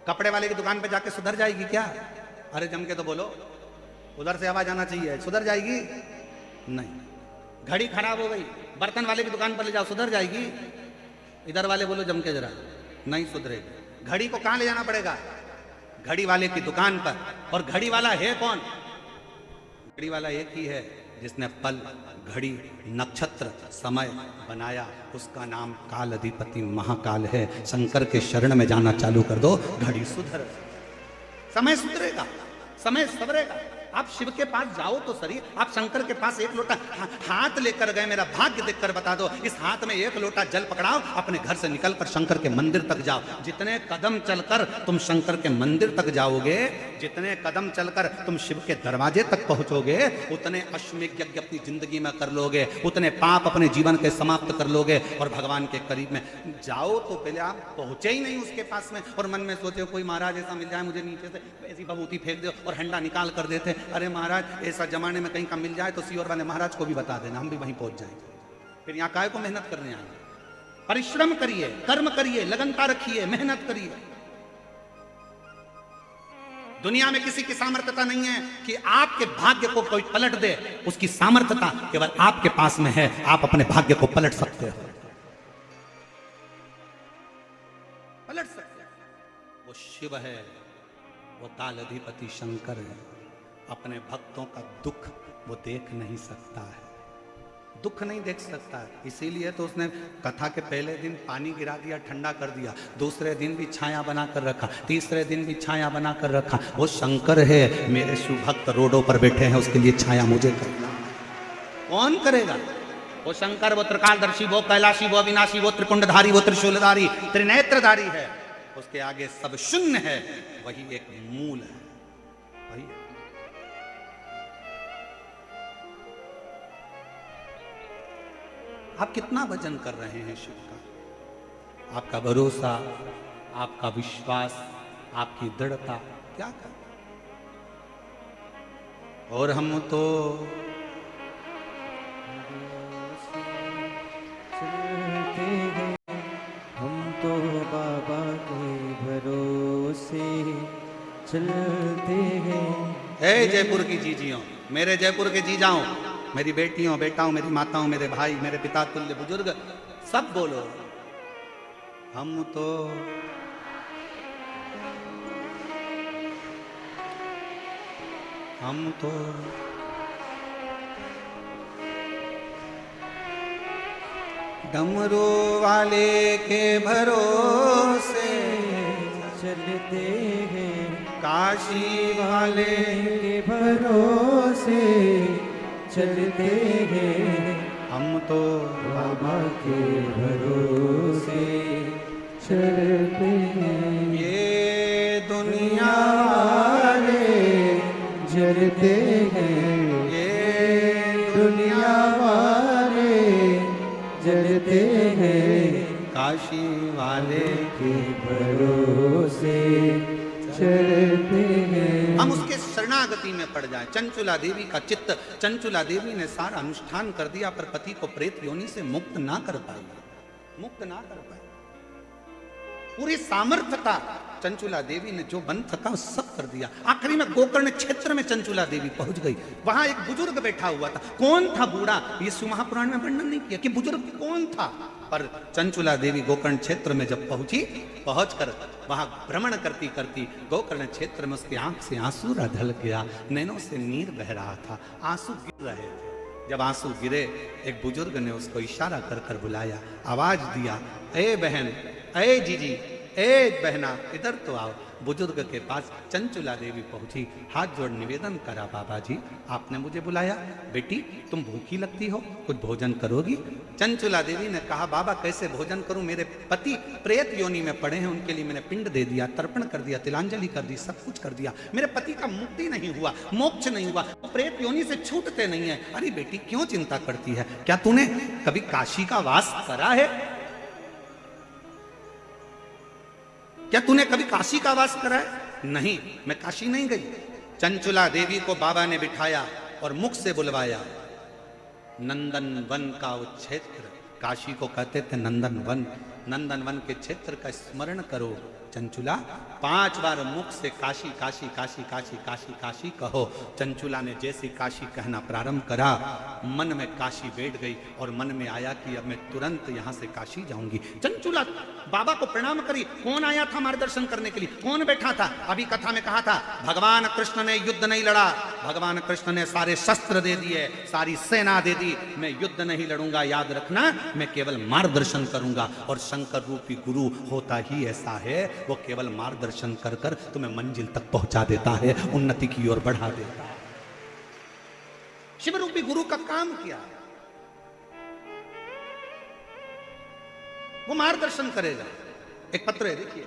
कपड़े वाले की दुकान पे जाके सुधर जाएगी क्या? अरे जम के तो बोलो, उधर से आवाज आना चाहिए, सुधर जाएगी? नहीं। घड़ी खराब हो गई, बर्तन वाले की दुकान पर ले जाओ, सुधर जाएगी? इधर वाले बोलो जम के जरा, नहीं सुधरेगी। घड़ी को कहां ले जाना पड़ेगा? घड़ी वाले की दुकान पर। और घड़ी वाला है कौन? घड़ी वाला एक ही है जिसने पल, घड़ी, नक्षत्र, समय बनाया। उसका नाम काल अधिपति महाकाल है। शंकर के शरण में जाना चालू कर दो, घड़ी सुधर, समय सुधरेगा, समय सवरेगा। आप शिव के पास जाओ तो सही, आप शंकर के पास एक लोटा हाथ लेकर गए, मेरा भाग्य देखकर बता दो। इस हाथ में एक लोटा जल पकड़ाओ, अपने घर से निकलकर शंकर के मंदिर तक जाओ। जितने कदम चलकर तुम शंकर के मंदिर तक जाओगे, जितने कदम चलकर तुम शिव के दरवाजे तक पहुंचोगे, उतने अश्वमेध यज्ञ अपनी जिंदगी में कर लोगे, उतने पाप अपने जीवन के समाप्त कर लोगे और भगवान के करीब में जाओ। तो पहले आप पहुंचे ही नहीं उसके पास में और मन में सोचे कोई महाराज ऐसा मिल जाए मुझे, नीचे से ऐसी भभूति फेंक दो और हंडा निकाल कर देते। अरे महाराज ऐसा जमाने में कहीं का मिल जाए तो सीओर वाले महाराज को भी बता देना, हम भी वहीं पहुंच जाएंगे। फिर यहां काय को मेहनत करने आए? परिश्रम करिए, कर्म करिए, लगनता रखिए, मेहनत करिए। दुनिया में किसी की सामर्थ्यता नहीं है कि आपके भाग्य को कोई पलट दे। उसकी सामर्थ्यता केवल आपके पास में है। आप अपने भाग्य को पलट सकते हो, पलट सकते हो। वो शिव है, वो काल अधिपति शंकर है। अपने भक्तों का दुख वो देख नहीं सकता है, दुख नहीं देख सकता है। इसीलिए तो उसने कथा के पहले दिन पानी गिरा दिया, ठंडा कर दिया, दूसरे दिन भी छाया बना कर रखा, तीसरे दिन भी छाया बना कर रखा। वो शंकर है, मेरे शिव भक्त रोडों पर बैठे हैं, उसके लिए छाया मुझे करना। कौन करेगा? वो शंकर, वो त्रिकालदर्शी, वो कैलाशी, वो अविनाशी, वो त्रिपुंडधारी, वो त्रिशूलधारी, त्रिनेत्रधारी है। उसके आगे सब शून्य है, वही एक मूल है, वही। आप कितना भजन कर रहे हैं शिव का? आपका भरोसा, आपका विश्वास, आपकी दृढ़ता क्या कर? और हम तो बाबा के भरोसे चलते हैं। हे जयपुर की जीजियों, मेरे जयपुर के जीजाओं, मेरी बेटियों, बेटाओं, मेरी माताओं, मेरे भाई, मेरे पिता तुल्य बुजुर्ग, सब बोलो, हम तो डमरू वाले के भरोसे चलते हैं, काशी वाले के भरोसे चलते हैं। हम तो बाबा के भरोसे चलते हैं। ये दुनिया वाले जलते हैं, ये दुनिया वाले जलते हैं। काशी वाले के भरोसे चलते हैं। हम उसके शरणागति में पड़ जाए। चंचुला देवी का चित्त, चंचुला देवी ने सारा अनुष्ठान कर दिया पर पति को प्रेत योनि से मुक्त ना कर पाई, मुक्त ना कर पाई। पूरी सामर्थ्यता चंचुला देवी ने जो बन सका वो सब कर दिया। आखिरी में गोकर्ण क्षेत्र में चंचुला देवी पहुंच गई। वहां एक बुजुर्ग बैठा हुआ था। कौन था बूढ़ा, ये शिव महापुराण में वर्णन नहीं किया कि बुजुर्ग कौन था, पर चंचुला देवी गोकर्ण क्षेत्र में जब पहुंची, पहुंचकर वहां भ्रमण करती करती गोकर्ण क्षेत्र में उसकी आंख से आंसू ढल गया, नैनों से नीर बह रहा था, आंसू गिर रहे थे। जब आंसू गिरे, एक बुजुर्ग ने उसको इशारा कर कर बुलाया, आवाज दिया, ए बहन, ए जीजी, ए बहना, इधर तो आओ। बुजुर्ग के पास चंचुला देवी पहुंची, हाथ जोड़ निवेदन करा, बाबा जी आपने मुझे बुलाया, बेटी तुम भूखी लगती हो, कुछ भोजन करोगी? चंचुला देवी ने कहा, बाबा कैसे भोजन करूं, मेरे पति प्रेत योनि में पड़े हैं, उनके लिए मैंने पिंड दे दिया, तर्पण कर दिया, तिलांजलि कर दी, सब कुछ कर दिया, मेरे पति का मुक्ति नहीं हुआ, मोक्ष नहीं हुआ, प्रेत योनि से छूटते नहीं है। अरे बेटी क्यों चिंता करती है, क्या तूने कभी काशी का वास करा है? क्या तूने कभी काशी का वास करा है? नहीं, मैं काशी नहीं गई। चंचुला देवी को बाबा ने बिठाया और मुख से बुलवाया, नंदन वन का वो क्षेत्र, काशी को कहते थे नंदन वन, नंदन वन के क्षेत्र का स्मरण करो। चंचुला 5 बार मुख से काशी काशी काशी काशी काशी काशी कहो। चंचुला ने जैसे काशी कहना प्रारंभ करा, मन में काशी बैठ गई और मन में आया कि अब मैं तुरंत यहां से काशी जाऊंगी। चंचुला बाबा को प्रणाम करी। कौन आया था मार्गदर्शन करने के लिए, कौन बैठा था? अभी कथा में कहा था, भगवान कृष्ण ने युद्ध नहीं लड़ा, भगवान कृष्ण ने सारे शस्त्र दे दिए, सारी सेना दे दी, मैं युद्ध नहीं लड़ूंगा, याद रखना, मैं केवल मार्गदर्शन करूंगा। और शंकर रूपी गुरु होता ही ऐसा है, वो केवल मार्गदर्शन कर कर तुम्हें मंजिल तक पहुंचा देता है, उन्नति की ओर बढ़ा देता है। शिव रूपी गुरु का काम क्या है? वो मार्गदर्शन करेगा। एक पत्र है, देखिए,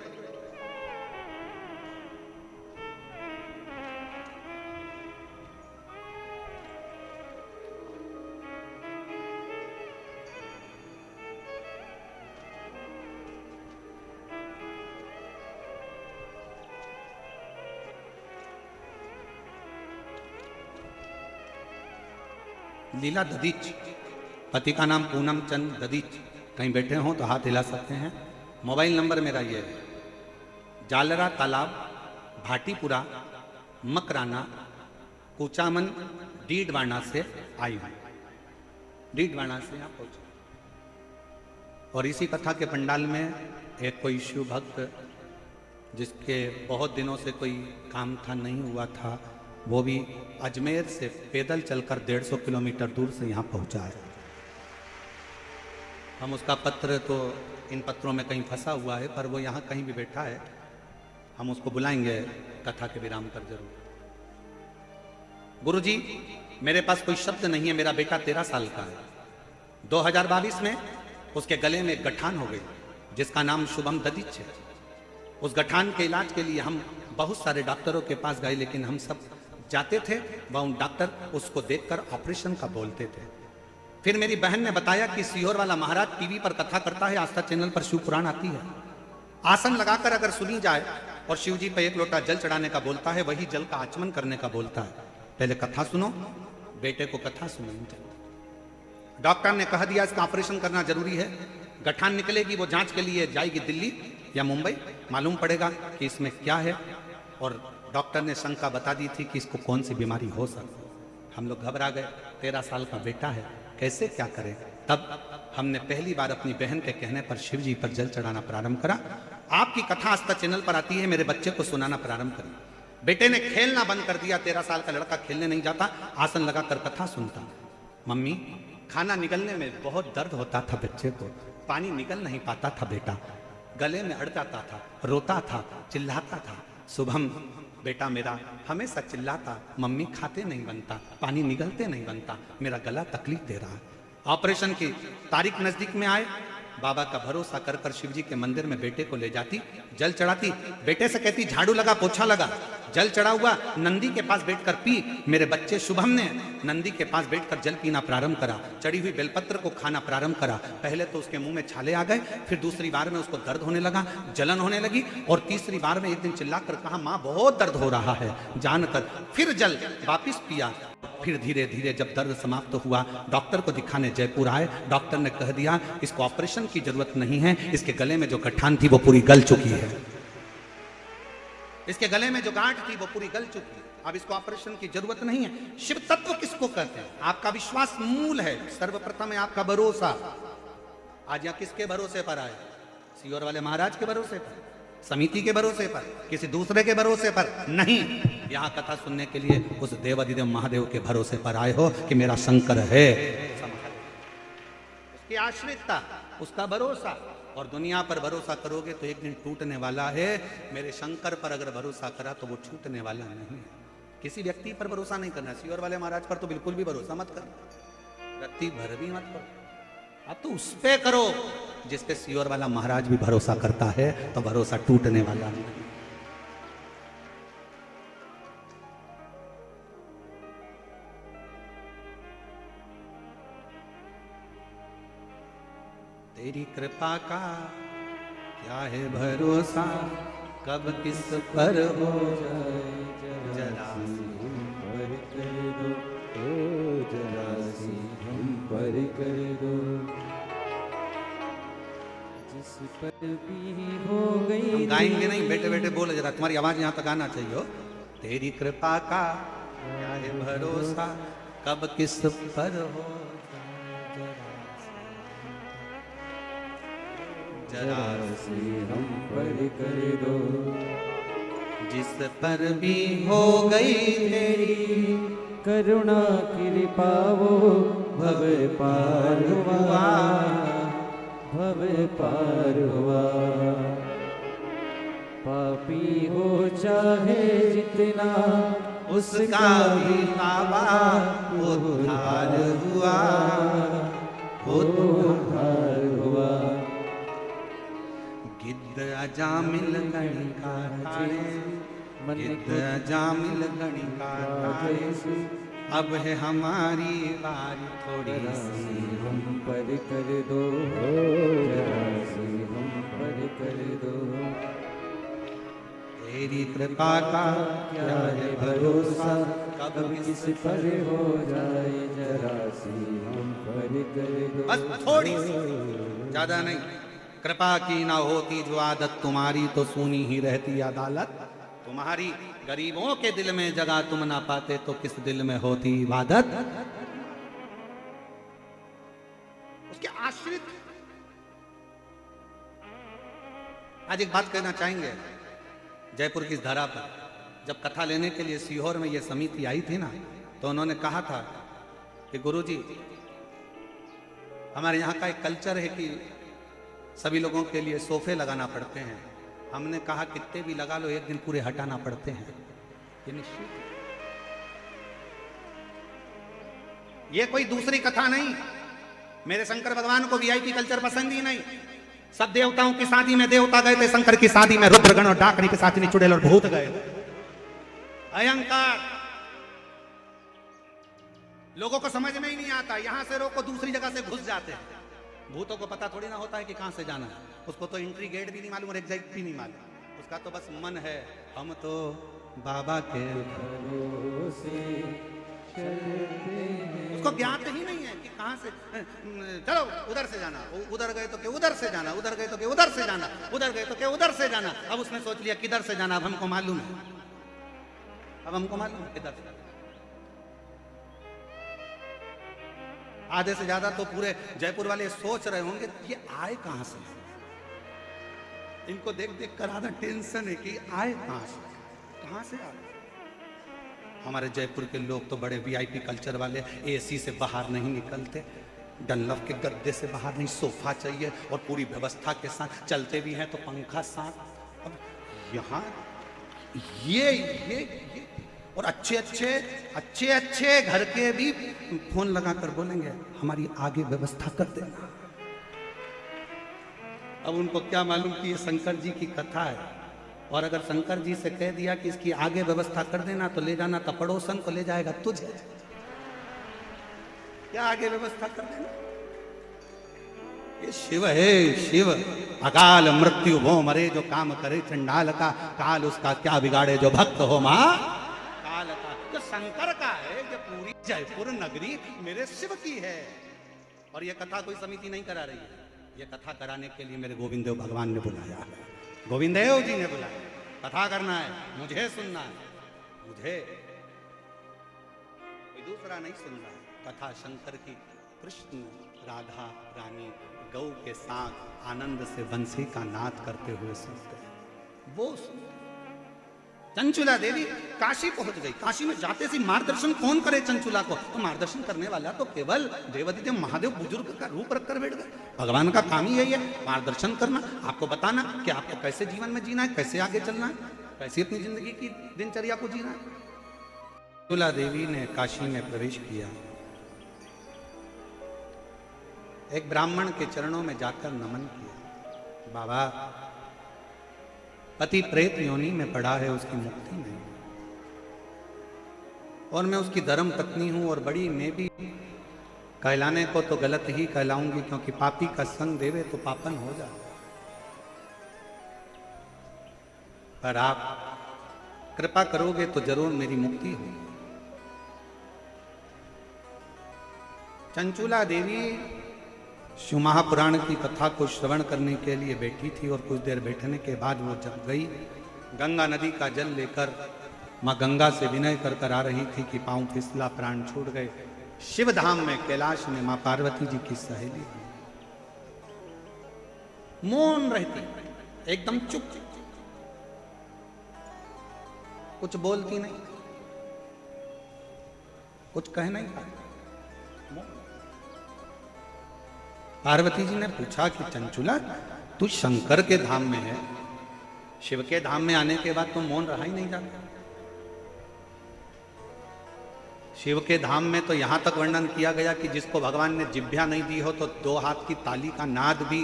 लीला ददीच, पति का नाम पूनम चंद ददीच। कहीं बैठे हो तो हाथ हिला सकते हैं। मोबाइल नंबर मेरा ये है, जालरा तालाब, भाटीपुरा, मकराना, कुचामन, डीडवाना से आई हूँ। डीडवाना से यहाँ पहुँचे। और इसी कथा के पंडाल में एक कोई शिव भक्त, जिसके बहुत दिनों से कोई काम था, नहीं हुआ था, वो भी अजमेर से पैदल चलकर 150 किलोमीटर दूर से यहाँ पहुँचा है। हम उसका पत्र तो इन पत्रों में कहीं फंसा हुआ है, पर वो यहाँ कहीं भी बैठा है, हम उसको बुलाएंगे कथा के विराम पर जरूर। गुरुजी, मेरे पास कोई शब्द नहीं है, मेरा बेटा 13 साल का है। 2022 में उसके गले में गठान हो गई, जिसका नाम शुभम ददीच है। उस गठान के इलाज के लिए हम बहुत सारे डॉक्टरों के पास गए, लेकिन हम सब जाते थे, वह डॉक्टर उसको देखकर ऑपरेशन का बोलते थे। फिर मेरी बहन ने बताया कि सीहोर वाला महाराज टीवी पर कथा करता है, आस्था चैनल पर शिव पुराण आती है, आसन लगाकर अगर सुनी जाए और शिव जी पर 1 लोटा जल चढ़ाने का बोलता है, वही जल का आचमन करने का बोलता है। पहले कथा सुनो, बेटे को कथा सुनानी चाहिए। डॉक्टर ने कह दिया इसका ऑपरेशन करना जरूरी है, गठान निकलेगी, वो जांच के लिए जाएगी दिल्ली या मुंबई, मालूम पड़ेगा कि इसमें क्या है। और डॉक्टर ने शंका बता दी थी कि इसको कौन सी बीमारी हो सकती। हम लोग घबरा गए, 13 साल का बेटा है, कैसे क्या करें। तब हमने पहली बार अपनी बहन के कहने पर शिव जी पर जल चढ़ाना प्रारंभ करा। आपकी कथा आस्था चैनल पर आती है, मेरे बच्चे को सुनाना प्रारंभ करी। बेटे ने खेलना बंद कर दिया, 13 साल का लड़का खेलने नहीं जाता, आसन लगाकर कथा सुनता। मम्मी, खाना निकलने में बहुत दर्द होता था बच्चे को, पानी निकल नहीं पाता था बेटा, गले में अड़ जाता था, रोता था, चिल्लाता था। शुभम बेटा मेरा हमेशा चिल्लाता, मम्मी खाते नहीं बनता, पानी निकलते नहीं बनता, मेरा गला तकलीफ दे रहा है। ऑपरेशन की तारीख नजदीक में आए, बाबा का भरोसा कर कर शिव जी के मंदिर में बेटे को ले जाती, जल चढ़ाती, बेटे से कहती झाड़ू लगा, पोछा लगा, जल चढ़ा हुआ, नंदी के पास बैठकर पी। मेरे बच्चे शुभम ने नंदी के पास बैठकर जल पीना प्रारंभ करा, चढ़ी हुई बेलपत्र को खाना प्रारंभ करा। पहले तो उसके मुंह में छाले आ गए, फिर दूसरी बार में उसको दर्द होने लगा, जलन होने लगी, और तीसरी बार में एक दिन चिल्लाकर कहा, माँ बहुत दर्द हो रहा है, जानकर फिर जल वापिस पिया। फिर धीरे धीरे जब दर्द समाप्त हुआ, डॉक्टर को दिखाने जयपुर आए। डॉक्टर ने कह दिया इसको ऑपरेशन की जरूरत नहीं है, इसके गले में जो गठान थी वो पूरी गल चुकी है। इसके गले में जो गांठ थी वो पूरी गल चुकी। अब इसको ऑपरेशन की जरूरत नहीं है। शिव तत्व किसको कहते हैं? आपका विश्वास मूल है, सर्वप्रथम है आपका भरोसा। आज यहाँ किसके भरोसे पर आए? सीहोर वाले महाराज के भरोसे पर, समिति के भरोसे पर, किसी दूसरे के भरोसे पर नहीं। यहाँ कथा सुनने के लिए उस देवाधिदेव महादेव के भरोसे पर आए हो कि मेरा शंकर है। उसकी आश्रितता, उसका भरोसा। और दुनिया पर भरोसा करोगे तो एक दिन टूटने वाला है। मेरे शंकर पर अगर भरोसा करा तो वो छूटने वाला नहीं है। किसी व्यक्ति पर भरोसा नहीं करना। सीहोर वाले महाराज पर तो बिल्कुल भी भरोसा मत करो, रत्ती भर भी मत करो। अब तो उस पे करो जिस पे सीहोर वाला महाराज भी भरोसा करता है, तो भरोसा टूटने वाला नहीं। तेरी कृपा का क्या है भरोसा, कब किस पर हो जाए जरा पर कर दो, ओ जरा सी हम पर कर दो। जिस पर भी हो गई। हम गाएंगे नहीं, बेटे बेटे बोले जरा, तुम्हारी आवाज यहां तक आना चाहिए हो। तेरी कृपा का क्या है भरोसा, कब किस पर हो जरा सी हम पर कर दो। जिस पर भी हो गई तेरी करुणा कृपा वो भव पार हुआ, भव पार हुआ। पापी हो चाहे जितना उसका भी बाबा उद्धार हुआ, उद्धार हुआ। गिद्ध अजामिल गणिका थाने, गिद्ध अजामिल गणिका थाने, अब है हमारी बारी थोड़ी सी हम पर कर दो, जरा सी हम पर कर दो। तेरी कृपा का क्या है भरोसा, कब किस पर हो जाए जरा सी हम पर कर दो। बस थोड़ी सी, ज्यादा नहीं। कृपा की ना होती जो आदत तुम्हारी, तो सुनी ही रहती अदालत तुम्हारी। गरीबों के दिल में जगह तुम ना पाते, तो किस दिल में होती इबादत। उसके आश्रित। आज एक बात कहना चाहेंगे, जयपुर की इस धरा पर जब कथा लेने के लिए सीहोर में ये समिति आई थी ना, तो उन्होंने कहा था कि गुरुजी, हमारे यहाँ का एक कल्चर है कि सभी लोगों के लिए सोफे लगाना पड़ते हैं। हमने कहा कितने भी लगा लो, एक दिन पूरे हटाना पड़ते हैं। ये निश्चित, ये कोई दूसरी कथा नहीं। मेरे शंकर भगवान को वीआईपी कल्चर पसंद ही नहीं। सब देवताओं की शादी में देवता गए थे, शंकर की शादी में रुद्रगण और डाकनी के साथ चुड़ैल और भूत गए। अहंकार लोगों को समझ में ही नहीं आता। यहां से रोको, दूसरी जगह से घुस जाते हैं। भूतों को पता थोड़ी ना होता है कि कहां से जाना है। उसको तो एंट्री गेट भी नहीं मालूम और एग्जिट भी नहीं मालूम। उसका तो बस मन है, हम तो बाबा के भरोसे चलते हैं। उसको ज्ञात ही नहीं है कि कहां से, चलो उधर से जाना, उधर गए तो क्या उधर से जाना, उधर गए तो क्या उधर से जाना, उधर गए तो क्या उधर से जाना। अब उसने सोच लिया किधर से जाना, अब हमको मालूम है, अब हमको मालूम है किधर से। आधे से ज्यादा तो पूरे जयपुर वाले सोच रहे होंगे ये आए कहां से। इनको देख देख कर आधा टेंशन है कि आए कहां से, कहां से आए। हमारे जयपुर के लोग तो बड़े वीआईपी कल्चर वाले, एसी से बाहर नहीं निकलते, डनलफ के गद्दे से बाहर नहीं, सोफा चाहिए और पूरी व्यवस्था के साथ। चलते भी हैं तो पंखा साथ। अब यहाँ ये और अच्छे अच्छे घर के भी फोन लगाकर बोलेंगे हमारी आगे व्यवस्था कर देना। अब उनको क्या मालूम कि ये शंकर जी की कथा है, और अगर शंकर जी से कह दिया कि इसकी आगे व्यवस्था कर देना तो ले जाना, तो पड़ोसन को ले जाएगा तुझे। क्या आगे व्यवस्था कर देना? ये शिव है, शिव। अकाल मृत्यु वो मरे जो काम करे चंडाल का, काल उसका क्या बिगाड़े जो भक्त हो मां काल का। जो शंकर का है, ये पूरी जयपुर नगरी मेरे शिव की है। और ये कथा कोई समिति नहीं करा रही है, ये कथा कराने के लिए मेरे गोविंद देव भगवान ने बुलाया है, गोविंद देव जी ने बुलाया। कथा करना है, मुझे सुनना है, मुझे, कोई दूसरा नहीं सुन रहा है। कथा शंकर की, कृष्ण राधा रानी गौ के साथ आनंद से बंसी का नाद करते हुए सुनते हैं, वो सुनते। चंचुला देवी काशी पहुंच गई। काशी में जाते सी मार्गदर्शन कौन करे चंचुला को? तो मार्गदर्शन करने वाला तो केवल देवादिदेव महादेव बुजुर्ग का रूप रखकर बैठ गए। भगवान का काम ही यही है, मार्गदर्शन करना, आपको बताना कि आपको कैसे जीवन में जीना है, कैसे आगे चलना है, कैसे अपनी जिंदगी की दिनचर्या को जीना है। चंचुला देवी ने काशी में प्रवेश किया। एक ब्राह्मण के चरणों में जाकर नमन किया। बाबा, पति प्रेत योनि में पड़ा है, उसकी मुक्ति नहीं, और मैं उसकी धर्म पत्नी हूं, और बड़ी मैं भी कहलाने को तो गलत ही कहलाऊंगी, क्योंकि पापी का संग देवे तो पापन हो जाए, पर आप कृपा करोगे तो जरूर मेरी मुक्ति होगी। चंचुला देवी शिव महापुराण की कथा को श्रवण करने के लिए बैठी थी, और कुछ देर बैठने के बाद वो जब गई, गंगा नदी का जल लेकर माँ गंगा से विनय कर कर आ रही थी कि पांव फिसला, प्राण छूट गए। शिव धाम में कैलाश में माँ पार्वती जी की सहेली मौन रहती, एकदम चुप, कुछ बोलती नहीं, कुछ कह नहीं पाती। पार्वती जी ने पूछा कि चंचुला, तू शंकर के धाम में है, शिव के धाम में आने के बाद तो मौन रहा ही नहीं जाता। शिव के धाम में तो यहां तक वर्णन किया गया कि जिसको भगवान ने जिभ्या नहीं दी हो तो 2 हाथ की ताली का नाद भी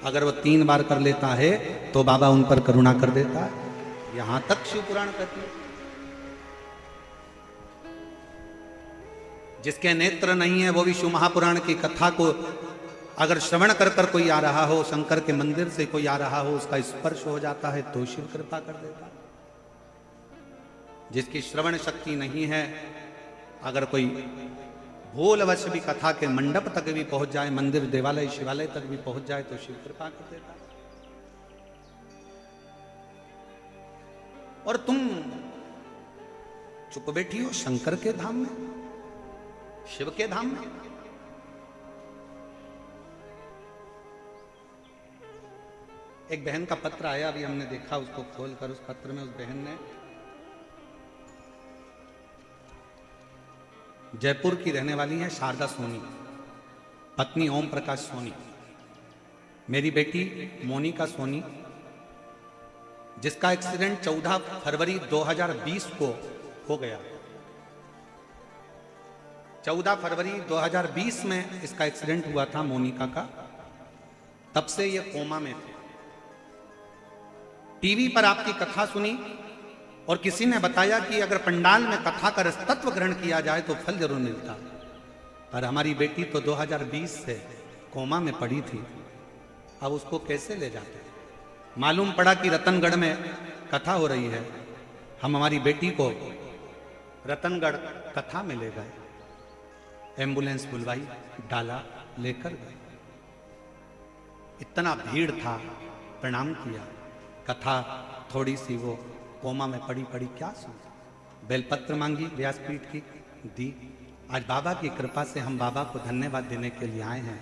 अगर वो 3 बार कर लेता है तो बाबा उन पर करुणा कर देता है। यहां तक शिव पुराण कहती है। जिसके नेत्र नहीं है वो भी शिव महापुराण की कथा को अगर श्रवण कर कर कोई आ रहा हो, शंकर के मंदिर से कोई आ रहा हो, उसका स्पर्श हो जाता है तो शिव कृपा कर देता है। जिसकी श्रवण शक्ति नहीं है, अगर कोई भूलवश भी कथा के मंडप तक भी पहुंच जाए, मंदिर देवालय शिवालय तक भी पहुंच जाए तो शिव कृपा कर देता है। और तुम चुप बैठी हो शंकर के धाम में, शिव के धाम में। एक बहन का पत्र आया, अभी हमने देखा उसको खोलकर। उस पत्र में उस बहन ने, जयपुर की रहने वाली है शारदा सोनी, पत्नी ओम प्रकाश सोनी, मेरी बेटी मोनिका सोनी, जिसका एक्सीडेंट 14 फरवरी 2020 को हो गया। 14 फरवरी 2020 में इसका एक्सीडेंट हुआ था मोनिका का। तब से ये कोमा में थे। टीवी पर आपकी कथा सुनी और किसी ने बताया कि अगर पंडाल में कथा का रसतत्व ग्रहण किया जाए तो फल जरूर मिलता। पर हमारी बेटी तो 2020 से कोमा में पड़ी थी, अब उसको कैसे ले जाते? मालूम पड़ा कि रतनगढ़ में कथा हो रही है। हम हमारी बेटी को रतनगढ़ कथा में ले गए, एम्बुलेंस बुलवाई, डाला, लेकर गए। इतना भीड़ था, प्रणाम किया। कथा थोड़ी सी वो कोमा में पड़ी क्या सुन, बेलपत्र मांगी व्यासपीठ की, दी। आज बाबा की कृपा से हम बाबा को धन्यवाद देने के लिए आए हैं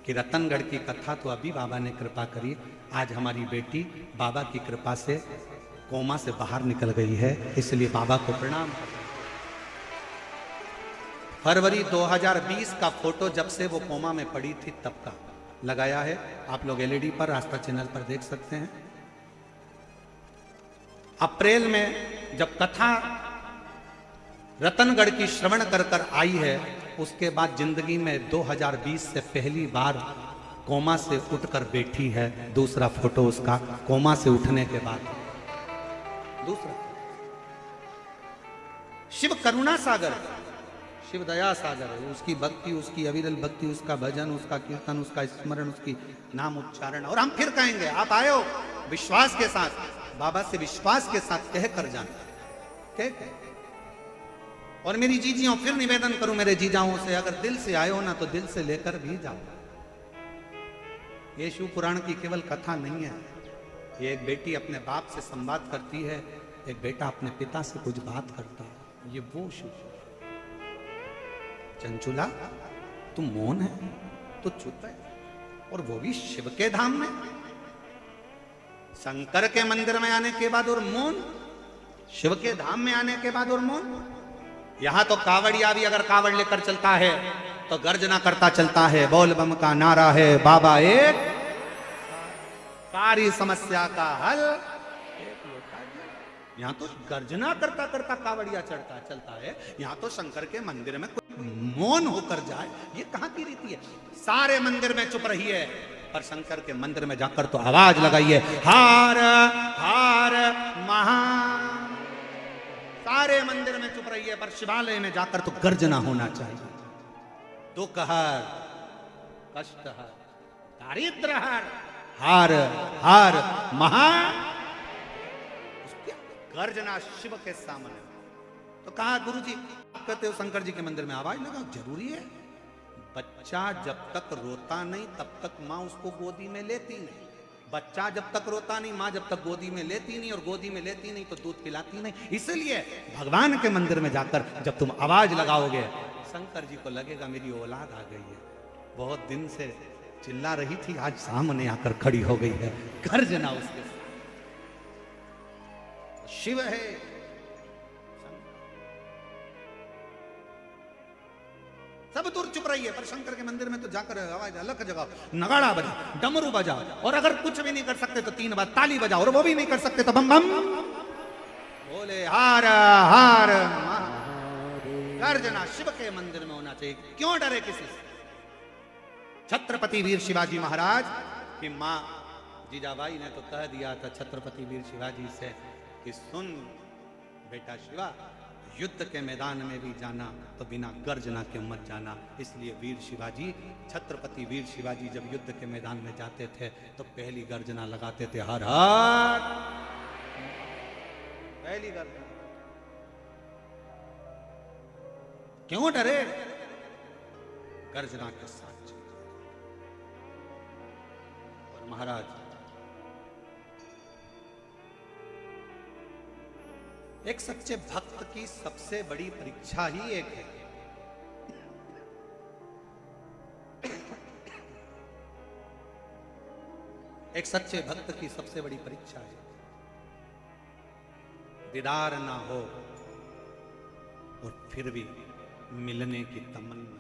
कि रतनगढ़ की कथा तो अभी बाबा ने कृपा करी। आज हमारी बेटी बाबा की कृपा से कोमा से बाहर निकल गई है, इसलिए बाबा को प्रणाम। फरवरी 2020 का फोटो जब से वो कोमा में पड़ी थी तब का लगाया है, आप लोग एलईडी पर आस्था चैनल पर देख सकते हैं। अप्रैल में जब कथा रतनगढ़ की श्रवण कर कर आई है, उसके बाद जिंदगी में 2020 से पहली बार कोमा से उठकर बैठी है। दूसरा फोटो उसका कोमा से उठने के बाद। दूसरा, शिव करुणा सागर, शिव दया सागर है। उसकी भक्ति, उसकी अविरल भक्ति, उसका भजन, उसका कीर्तन, उसका स्मरण, उसकी नाम उच्चारण। और हम फिर कहेंगे, आप आए हो विश्वास के साथ, बाबा से विश्वास के साथ कह कर जाना, कह। और मेरी जीजियों फिर निवेदन करूं मेरे जीजाओं से, अगर दिल से आए हो ना तो दिल से लेकर भी जाओ। ये शिव पुराण की केवल कथा नहीं है, ये एक बेटी अपने बाप से संवाद करती है, एक बेटा अपने पिता से कुछ बात करता है। ये वो शिव। चंचुला तू मौन है तो चुप है, और वो भी शिव के धाम में। शंकर के मंदिर में आने के बाद और मौन, शिव के धाम में आने के बाद और मौन। यहां तो कावड़िया भी अगर कावड़ लेकर चलता है तो गर्जना करता चलता है, बोल बम का नारा है, बाबा एक, सारी समस्या का हल एक लोटा जल। यहां तो गर्जना करता करता कावड़िया चढ़ता चलता है, यहां तो शंकर के मंदिर में कोई मौन होकर जाए, ये कहां की रीति है? सारे मंदिर में चुप रही है, पर शंकर के मंदिर में जाकर तो आवाज लगाइए, हार हार महा। सारे मंदिर में चुप रही है, पर शिवालय में जाकर तो गर्जना होना चाहिए। दुख हर, कष्ट हर, दारिद्र हर, हार हार महा। गर्जना शिव के सामने। तो कहा गुरुजी कहते हो शंकर जी के मंदिर में आवाज लगाओ, जरूरी है। बच्चा जब तक रोता नहीं तब तक माँ उसको गोदी में लेती नहीं। बच्चा जब तक रोता नहीं, माँ जब तक गोदी में लेती नहीं, और गोदी में लेती नहीं तो दूध पिलाती नहीं। इसलिए भगवान के मंदिर में जाकर जब तुम आवाज लगाओगे, शंकर जी को लगेगा मेरी औलाद आ गई है। बहुत दिन से चिल्ला रही थी, आज सामने आकर खड़ी हो गई है। गर्जना उसके साथ। शिव है, सब दूर चुप रही है, पर शंकर के मंदिर में तो जाकर आवाज अलग जगाओ, नगाड़ा बजाओ, डमरू बजाओ, और अगर कुछ भी नहीं कर सकते तो 3 बार ताली बजाओ, और वो भी नहीं कर सकते तो बम बम बोले, हार हार गर्जना शिव के मंदिर में होना चाहिए। क्यों डरे किसी से? छत्रपति वीर शिवाजी महाराज की मां जीजाबाई ने तो कह दिया था छत्रपति वीर शिवाजी से कि सुन बेटा शिवा, युद्ध के मैदान में भी जाना तो बिना गर्जना के मत जाना। इसलिए वीर शिवाजी, छत्रपति वीर शिवाजी जब युद्ध के मैदान में जाते थे तो पहली गर्जना लगाते थे, हर हर। पहली गर्जना। क्यों डरे? गर्जना के साथ। और महाराज एक सच्चे भक्त की सबसे बड़ी परीक्षा ही एक है, एक सच्चे भक्त की सबसे बड़ी परीक्षा है दीदार ना हो और फिर भी मिलने की तमन्ना।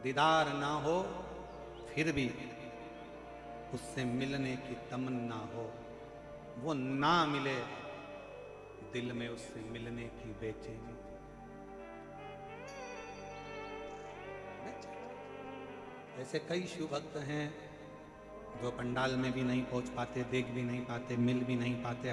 दीदार ना हो फिर भी उससे मिलने की तमन्ना हो, वो ना मिले दिल में उससे मिलने की बेचैनी। ऐसे कई शिव भक्त हैं जो पंडाल में भी नहीं पहुंच पाते, देख भी नहीं पाते, मिल भी नहीं पाते।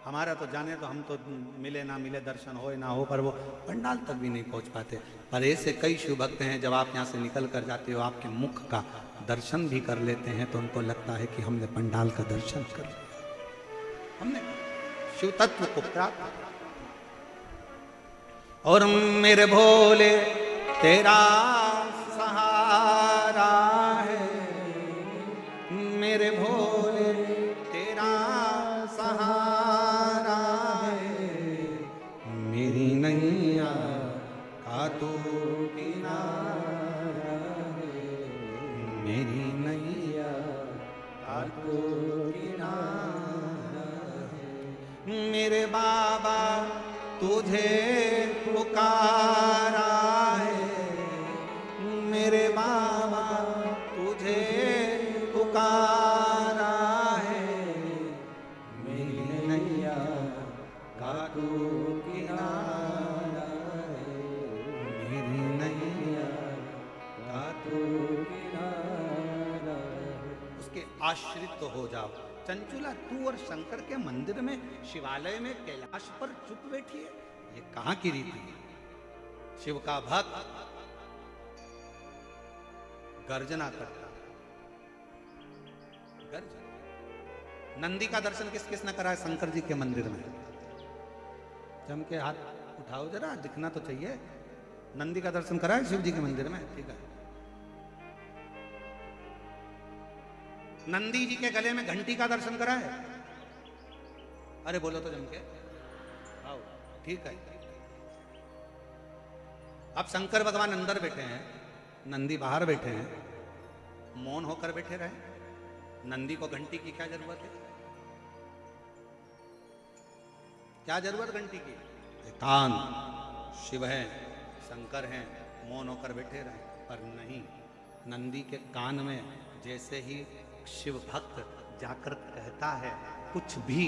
हमारा तो जाने तो हम तो मिले ना मिले, दर्शन हो ना हो, पर वो पंडाल तक भी नहीं पहुंच पाते। पर ऐसे कई शिव भक्त हैं जब आप यहाँ से निकल कर जाते हो, आपके मुख का दर्शन भी कर लेते हैं तो उनको लगता है कि हमने पंडाल का दर्शन कर लिया, हमने शिव तत्व को प्राप्त। और मेरे भोले तेरा सहारा है, मेरे भोले तेरा सहारा है, मेरी नैया का तू किनारा है, मेरी नैया का तू किनारा है। मेरे बाबा तुझे पुकारा है, मेरे बाबा तुझे पुकारा है, मेरी नैया का तू किनारा है, मेरी नैया का तू किनारा है। उसके आश्रित तो हो जाओ। चंचुला तू और शंकर के मंदिर में, शिवालय में, कैलाश पर चुप बैठी है, ये कहां की रीति है? शिव का भक्त गर्जना करता, गर्जना। नंदी का दर्शन किस किस ने करा है शंकर जी के मंदिर में? जम के हाथ उठाओ जरा, दिखना तो चाहिए। नंदी का दर्शन करा है शिव जी के मंदिर में? ठीक है। नंदी जी के गले में घंटी का दर्शन करा है? अरे बोलो तो जम के। आओ, ठीक है। अब शंकर भगवान अंदर बैठे हैं, नंदी बाहर बैठे हैं, मौन होकर बैठे रहे। नंदी को घंटी की क्या जरूरत है? क्या जरूरत घंटी की? कान, शिव है, शंकर हैं, मौन होकर बैठे रहे। पर नहीं, नंदी के कान में जैसे ही शिव भक्त जाकर कहता है कुछ भी,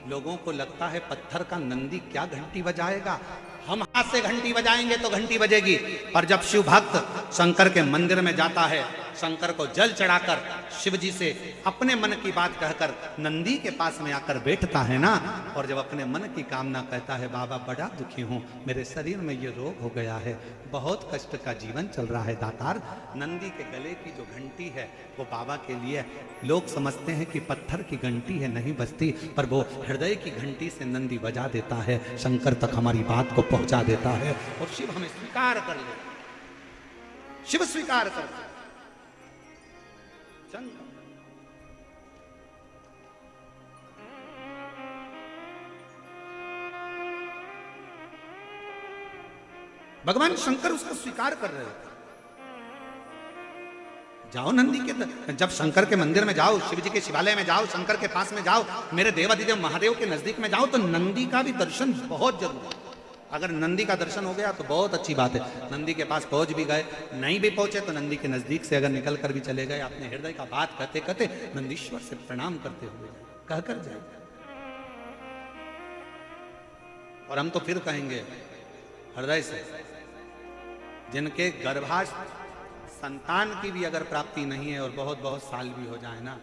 लोगों को लगता है पत्थर का नंदी क्या घंटी बजाएगा, हम हाथ से घंटी बजाएंगे तो घंटी बजेगी। पर जब शिव भक्त शंकर के मंदिर में जाता है, शंकर को जल चढ़ाकर शिव जी से अपने मन की बात कहकर नंदी के पास में आकर बैठता है ना, और जब अपने मन की कामना कहता है, बाबा बड़ा दुखी हूं, मेरे शरीर में ये रोग हो गया है, बहुत कष्ट का जीवन चल रहा है दातार, नंदी के गले की जो घंटी है वो बाबा के लिए, लोग समझते हैं कि पत्थर की घंटी है, नहीं बजती, पर वो हृदय की घंटी से नंदी बजा देता है, शंकर तक हमारी बात को पहुंचा देता है और शिव हमें स्वीकार कर ले। शिव स्वीकार कर ले। भगवान शंकर उसको स्वीकार कर रहे थे। जाओ नंदी के, जब शंकर के मंदिर में जाओ, शिव जी के शिवालय में जाओ, शंकर के पास में जाओ, मेरे देवाधिदेव महादेव के नजदीक में जाओ, तो नंदी का भी दर्शन बहुत जरूरी है। अगर नंदी का दर्शन हो गया तो बहुत अच्छी बात है। नंदी के पास पहुंच भी गए, नहीं भी पहुंचे तो नंदी के नजदीक से अगर निकल कर भी चले गए, अपने हृदय का बात कहते कहते नंदीश्वर से प्रणाम करते हुए कहकर जाए। और हम तो फिर कहेंगे हृदय से, जिनके गर्भाश संतान की भी अगर प्राप्ति नहीं है और बहुत बहुत साल भी हो जाए ना,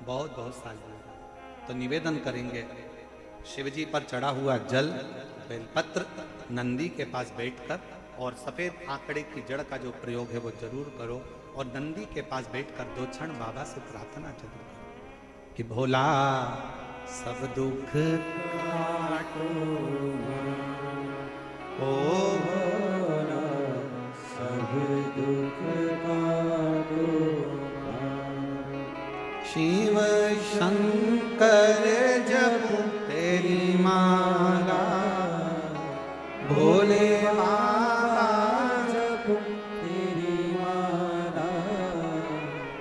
बहुत बहुत साल भी हो जाए, तो निवेदन करेंगे शिव जी पर चढ़ा हुआ जल, बेलपत्र, नंदी के पास बैठकर, और सफेद आंकड़े की जड़ का जो प्रयोग है वो जरूर करो, और नंदी के पास बैठकर 2 क्षण बाबा से प्रार्थना जरूर करो कि भोला सब दुख काटो, ओ भोला सब दुख काटो, शिव शंकर जप तेरी माला, भोले बाबा जप तेरी माला,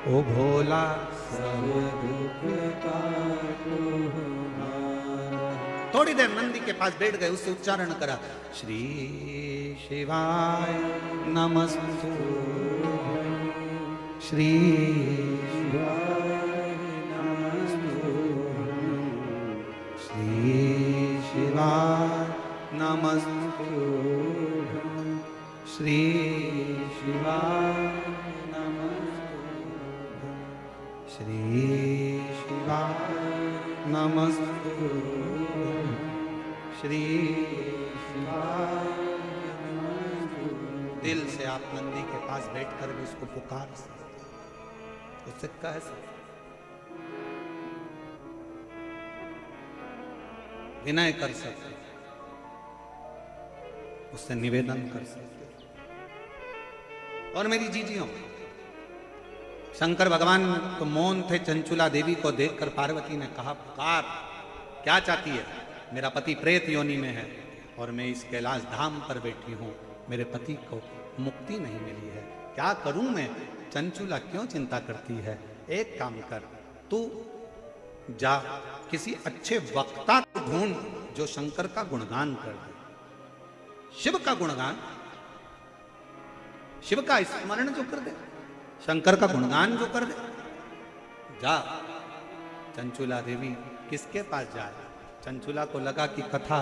ओ भोला सब दुख काटो हमारा। थोड़ी देर नंदी के पास बैठ गए, उससे उच्चारण करा, श्री शिवाय नमस्तु, श्री शिवाय नमस्तु, श्री शिवाय नमस्तु, श्री शिवाय नमस्तु, श्री शिवाय नमस्तु, श्री शिवाय नमस्तु। दिल से आप नंदी के पास बैठकर भी उसको पुकार सकते, उससे कह सकते, विनय कर सकते, उससे निवेदन कर सकते। और मेरी जीजियों, शंकर भगवान तो मौन थे, चंचुला देवी को देखकर पार्वती ने कहा, पुकार, क्या चाहती है? मेरा पति प्रेत योनि में है और मैं इस कैलाश धाम पर बैठी हूं, मेरे पति को मुक्ति नहीं मिली है, क्या करूं मैं? चंचुला क्यों चिंता करती है? एक काम कर, तू जा किसी अच्छे वक्ता को ढूंढ जो शंकर का गुणगान कर दे, शिव का गुणगान, शिव का स्मरण जो कर दे, शंकर का गुणगान जो कर दे। जा। चंचुला देवी किसके पास जाए? चंचुला को लगा कि कथा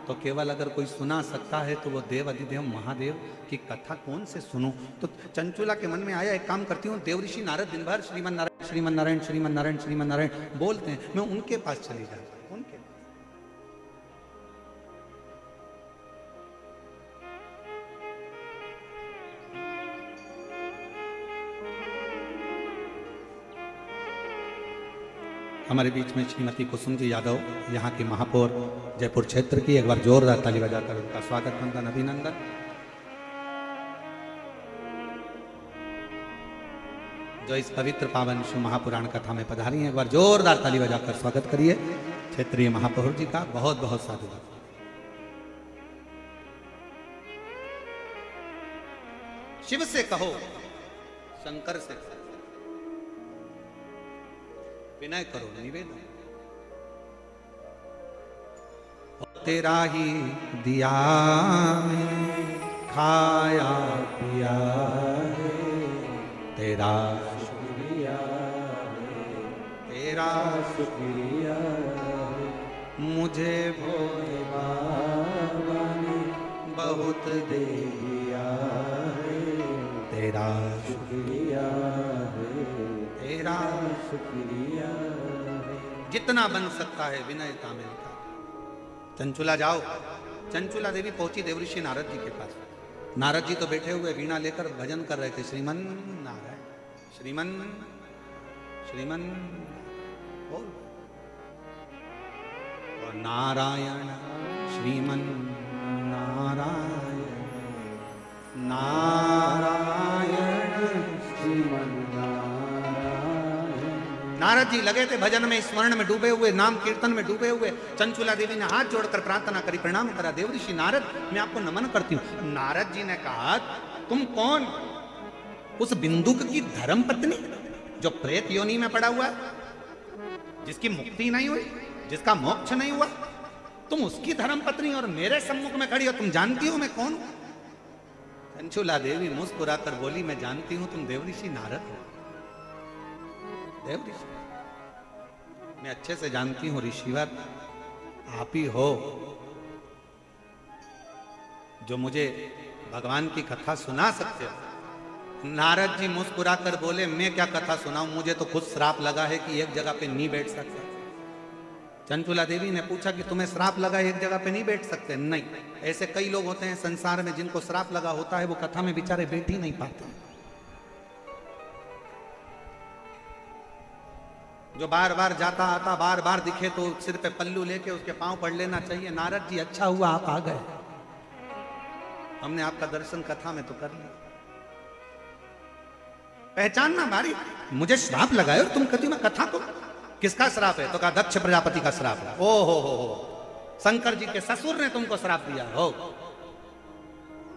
तो केवल अगर कोई सुना सकता है तो वो देव अधिदेव महादेव की कथा कौन से सुनूं? तो चंचुला के मन में आया, एक काम करती हूँ, देव ऋषि नारद दिन भर श्रीमन नारायण श्रीमन नारायण श्रीमन नारायण श्रीमन नारायण बोलते हैं, मैं उनके पास चली जाऊँ। उनके हमारे बीच में श्रीमती कुसुम जी यादव, यहाँ की महापौर जयपुर क्षेत्र की, एक बार जोरदार ताली बजाकर उनका स्वागत, वंदन, अभिनंदन। जो इस पवित्र पावन शिव महापुराण कथा में पधारी हैं। एक बार जोरदार ताली बजाकर स्वागत करिए क्षेत्रीय महापौर जी का। बहुत बहुत साधुवाद। शिव से कहो, शंकर से कहो, विनय करो, निवेदन। तेरा ही दिया खाया पिया है, तेरा शुक्रिया तेरा शुक्रिया मुझे भोले बाबा ने बहुत दे दिया है, तेरा शुक्रिया तेरा शुक्रिया जितना बन सकता है विनयता में लिखा। चंचुला जाओ। चंचुला देवी पहुंची देवऋषि नारद जी के पास। नारद जी तो बैठे हुए वीणा लेकर भजन कर रहे थे। श्रीमन नारायण, श्रीमन श्रीमन बोल। और नारायण श्रीमन नारायण नारायण श्रीमन नारद जी लगे थे भजन में, स्मरण में डूबे हुए, नाम कीर्तन में डूबे हुए। चंचुला देवी ने हाथ जोड़कर प्रार्थना करी, प्रणाम करा। देवऋषि नारद, मैं आपको नमन करती हूँ। नारद जी ने कहा, तुम कौन? उस बिंदुक की धर्म पत्नी जो प्रेत योनि में पड़ा हुआ है, जिसकी मुक्ति नहीं हुई, जिसका मोक्ष नहीं हुआ, तुम उसकी धर्म पत्नी और मेरे सम्मुख में खड़ी हो। तुम जानती हो मैं कौन हूं? चंचुला देवी मुस्कुराकर बोली, मैं जानती हूं तुम देवऋषि नारद हो। देवऋषि, मैं अच्छे से जानती हूं ऋषिवर आप ही हो जो मुझे भगवान की कथा सुना सकते हो। नारद जी मुस्कुराकर बोले, मैं क्या कथा सुनाऊं, मुझे तो खुद श्राप लगा है कि एक जगह पे नहीं बैठ सकता। चंचुला देवी ने पूछा कि तुम्हें श्राप लगा है, एक जगह पे नहीं बैठ सकते? नहीं, ऐसे कई लोग होते हैं संसार में जिनको श्राप लगा होता है, वो कथा में बेचारे बैठ ही नहीं पाते। जो बार बार जाता आता बार बार दिखे तो सिर पे पल्लू लेके उसके पांव पड़ लेना चाहिए। नारद जी, अच्छा हुआ आप आ गए, हमने आपका दर्शन कथा में तो कर लिया। पहचानना भारी, मुझे श्राप लगाए और तुम कहती हो मैं कथा को। किसका श्राप है? तो कहा दक्ष प्रजापति का श्राप है। ओ हो, शंकर जी के ससुर ने तुमको श्राप दिया हो।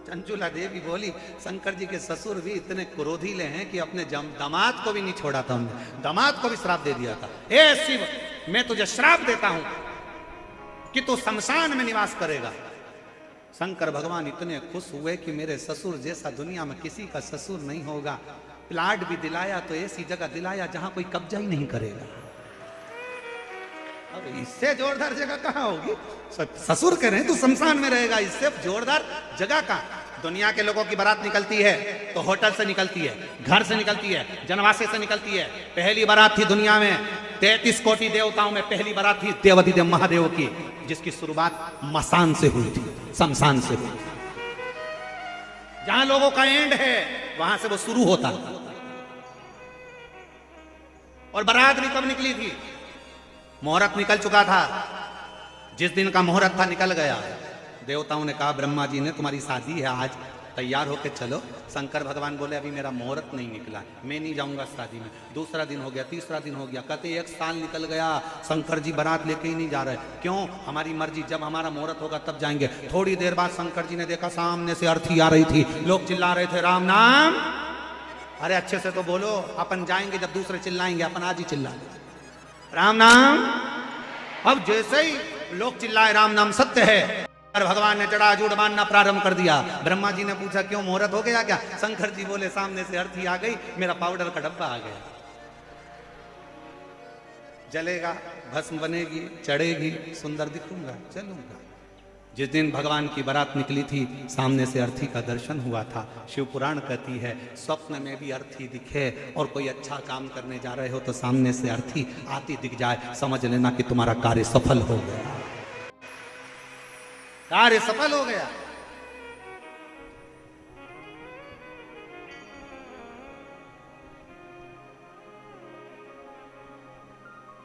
चंचुला देवी बोली, शंकर जी के ससुर भी इतने क्रोधीले हैं कि अपने दामाद को भी नहीं छोड़ा था, हमने दामाद को भी श्राप दे दिया था। हे शिव, मैं तुझे श्राप देता हूं कि तू शमशान में निवास करेगा। शंकर भगवान इतने खुश हुए कि मेरे ससुर जैसा दुनिया में किसी का ससुर नहीं होगा। प्लाट भी दिलाया तो ऐसी जगह दिलाया जहां कोई कब्जा ही नहीं करेगा। अब इससे जोरदार जगह कहां होगी? ससुर कह रहे हैं तू शमशान में रहेगा, इससे जोरदार जगह कहां? दुनिया के लोगों की बारात निकलती है तो होटल से निकलती है, घर से निकलती है, जनवासे से निकलती है। पहली बारात थी दुनिया में 33 कोटि देवताओं में पहली बारात थी देवाधिदेव महादेव की, जिसकी शुरुआत मसान से हुई थी, शमशान से हुई। जहां लोगों का एंड है वहां से वो शुरू होता। और बारात भी कब निकली थी? मुहूर्त निकल चुका था। जिस दिन का मुहूर्त था निकल गया। देवताओं ने कहा, ब्रह्मा जी ने तुम्हारी शादी है आज, तैयार होके चलो। शंकर भगवान बोले, अभी मेरा मुहूर्त नहीं निकला, मैं नहीं जाऊंगा शादी में। दूसरा दिन हो गया, तीसरा दिन हो गया, कहते 1 साल निकल गया, शंकर जी बारात लेके ही नहीं जा रहे। क्यों? हमारी मर्जी, जब हमारा मुहूर्त होगा तब जाएंगे। थोड़ी देर बाद शंकर जी ने देखा सामने से अर्थी आ रही थी, लोग चिल्ला रहे थे राम नाम। अरे अच्छे से तो बोलो, अपन जाएंगे जब दूसरे चिल्लाएंगे, अपन आज ही चिल्ला राम नाम। अब जैसे ही लोग चिल्लाए राम नाम सत्य है, भगवान ने चढ़ा जूड़ मानना प्रारंभ कर दिया। ब्रह्मा जी ने पूछा, क्यों मुहूर्त हो गया क्या? शंकर जी बोले, सामने से अर्थी आ गई, मेरा पाउडर का डब्बा आ गया। जलेगा, भस्म बनेगी, चढ़ेगी, सुंदर दिखूंगा, चलूंगा। जिस दिन भगवान की बारात निकली थी, सामने से अर्थी का दर्शन हुआ था। शिव पुराण कहती है, स्वप्न में भी अर्थी दिखे और कोई अच्छा काम करने जा रहे हो तो सामने से अर्थी आती दिख जाए, समझ लेना कि तुम्हारा कार्य सफल हो गया, कार्य सफल हो गया।